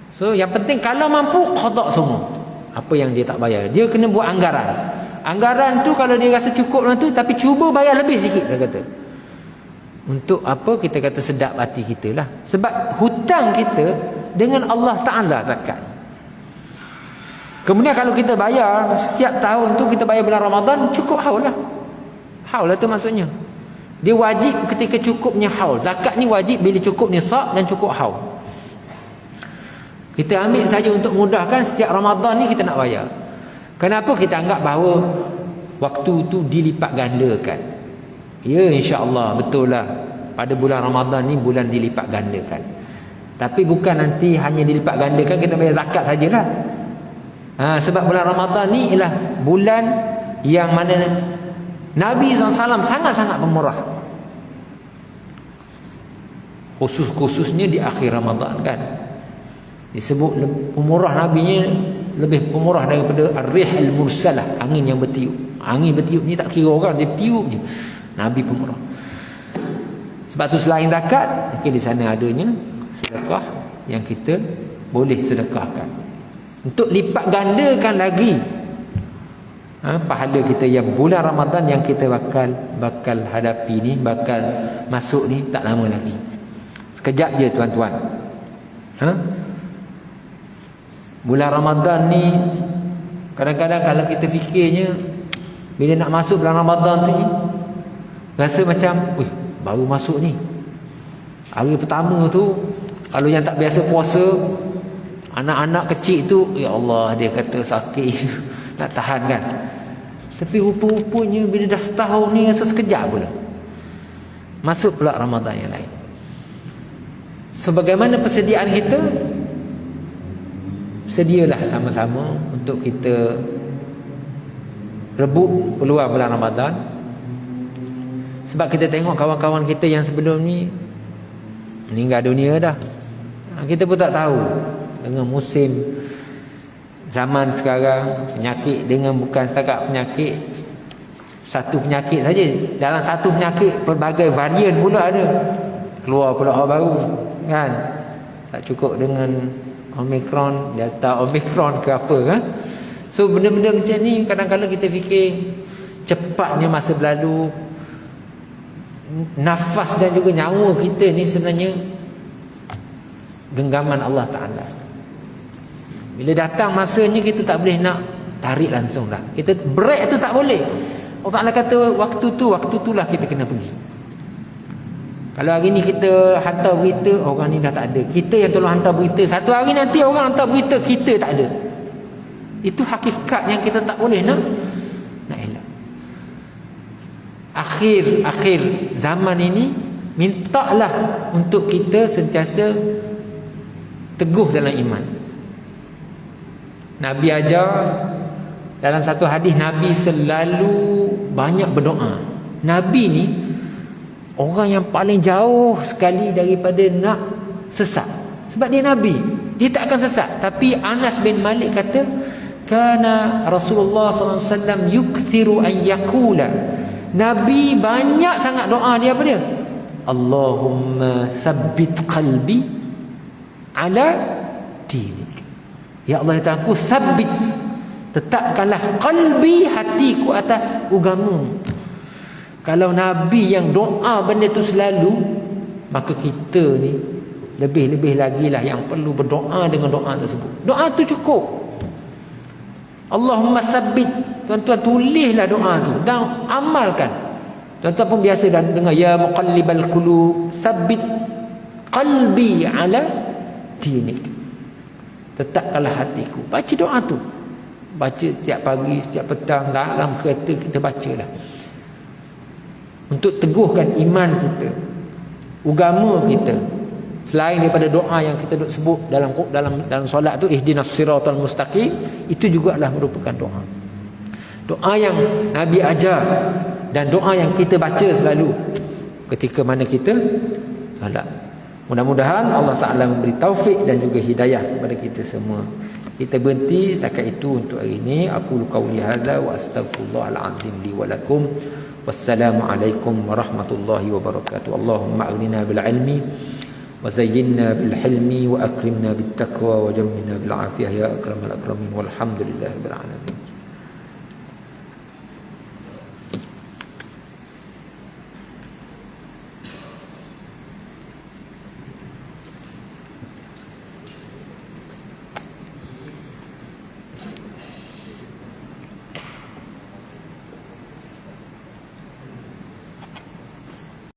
So yang penting kalau mampu qada semua apa yang dia tak bayar. Dia kena buat anggaran. Anggaran tu kalau dia rasa cukup lah tu, tapi cuba bayar lebih sikit, saya kata. Untuk apa? Kita kata sedap hati kita lah. Sebab hutang kita dengan Allah Ta'ala zakat. Kemudian kalau kita bayar setiap tahun tu, kita bayar bulan Ramadan, cukup haul lah. Haul lah tu maksudnya. Dia wajib ketika cukupnya haul. Zakat ni wajib bila cukup nisab dan cukup haul. Kita ambil saja untuk mudahkan, setiap Ramadan ni kita nak bayar. Kenapa kita anggap bahawa waktu tu dilipat gandakan? Ya, insya-Allah betul lah. Pada bulan Ramadan ni bulan dilipat gandakan. Tapi bukan nanti hanya dilipat gandakan kita bayar zakat sajalah. Sebab bulan Ramadan ni ialah bulan yang mana Nabi SAW sangat-sangat pemurah. Khususnya di akhir Ramadan kan. Disebut pemurah Nabinya lebih pemurah daripada ar-rih al-mursalah, angin yang bertiup. Angin bertiup ni tak kira orang, dia bertiup je. Nabi pemurah. Sebab tu selain zakat, mungkin di sana adanya sedekah yang kita boleh sedekahkan untuk lipat gandakan lagi pahala kita yang bulan Ramadan yang kita bakal hadapi ni, bakal masuk ni tak lama lagi. Sekejap je tuan-tuan. Bulan Ramadan ni kadang-kadang kalau kita fikirnya, bila nak masuk bulan Ramadan tu rasa macam baru masuk ni. Hari pertama tu kalau yang tak biasa puasa, anak-anak kecil tu, ya Allah, dia kata sakit nak tahan kan. Tapi rupa-rupanya bila dah setahun ni rasa sekejap pula. Masuk pula Ramadan yang lain. Sebagaimana persediaan kita, sedialah sama-sama untuk kita rebut peluang bulan Ramadan. Sebab kita tengok kawan-kawan kita yang sebelum ni meninggal dunia dah. Kita pun tak tahu dengan musim zaman sekarang, penyakit dengan bukan setakat penyakit, satu penyakit saja. Dalam satu penyakit pelbagai varian pula ada. Keluar pula orang baru kan. Tak cukup dengan Omicron, Delta Omicron ke apa kan. So benda-benda macam ni kadang-kadang kita fikir cepatnya masa berlalu. Nafas dan juga nyawa kita ni sebenarnya genggaman Allah Ta'ala. Bila datang masanya kita tak boleh nak tarik langsung dah. Kita break tu tak boleh. Allah Ta'ala kata waktu tu lah kita kena pergi. Kalau hari ni kita hantar berita, orang ni dah tak ada. Kita yang tolong hantar berita, satu hari nanti orang hantar berita, kita tak ada. Itu hakikat yang kita tak boleh nak elak. Akhir zaman ini, mintalah untuk kita sentiasa teguh dalam iman. Nabi ajar dalam satu hadis, Nabi selalu banyak berdoa. Nabi ni orang yang paling jauh sekali daripada nak sesat. Sebab dia Nabi, dia tak akan sesat. Tapi Anas bin Malik kata, kana Rasulullah SAW yukthiru an yakula, Nabi banyak sangat doa dia. Apa dia? Allahumma thabbit qalbi ala dinik. Ya Allah, ya aku thabbit, tetapkanlah qalbi, hatiku atas agamamu. Kalau Nabi yang doa benda tu selalu, maka kita ni lebih-lebih lagi lah yang perlu berdoa dengan doa tersebut. Doa tu cukup. Allahumma sabbit. Tuan-tuan tulislah doa tu dan amalkan. Tuan-tuan pun biasa dah dengar ya muqallibal qulub sabbit qalbi ala dinik. Tetapkanlah hatiku. Baca doa tu. Baca setiap pagi, setiap petang, dalam kereta kita bacalah. Untuk teguhkan iman kita, agama kita. Selain daripada doa yang kita duk sebut dalam solat tu, ihdinas siratal mustaqim, itu juga adalah merupakan doa. Doa yang Nabi ajar dan doa yang kita baca selalu ketika mana kita solat. Mudah-mudahan Allah Ta'ala memberi taufik dan juga hidayah kepada kita semua. Kita berhenti setakat itu untuk hari ini. Aku qauli hadza wa astaghfirullahal azim li wa lakum. Wassalamualaikum warahmatullahi wabarakatuh. Allahumma aghnina bil ilmi wa zayyinna bil hilmi wa akrimna bit taqwa wa jammilna bil afiyah ya akramal akramin walhamdulillahi rabbil alamin.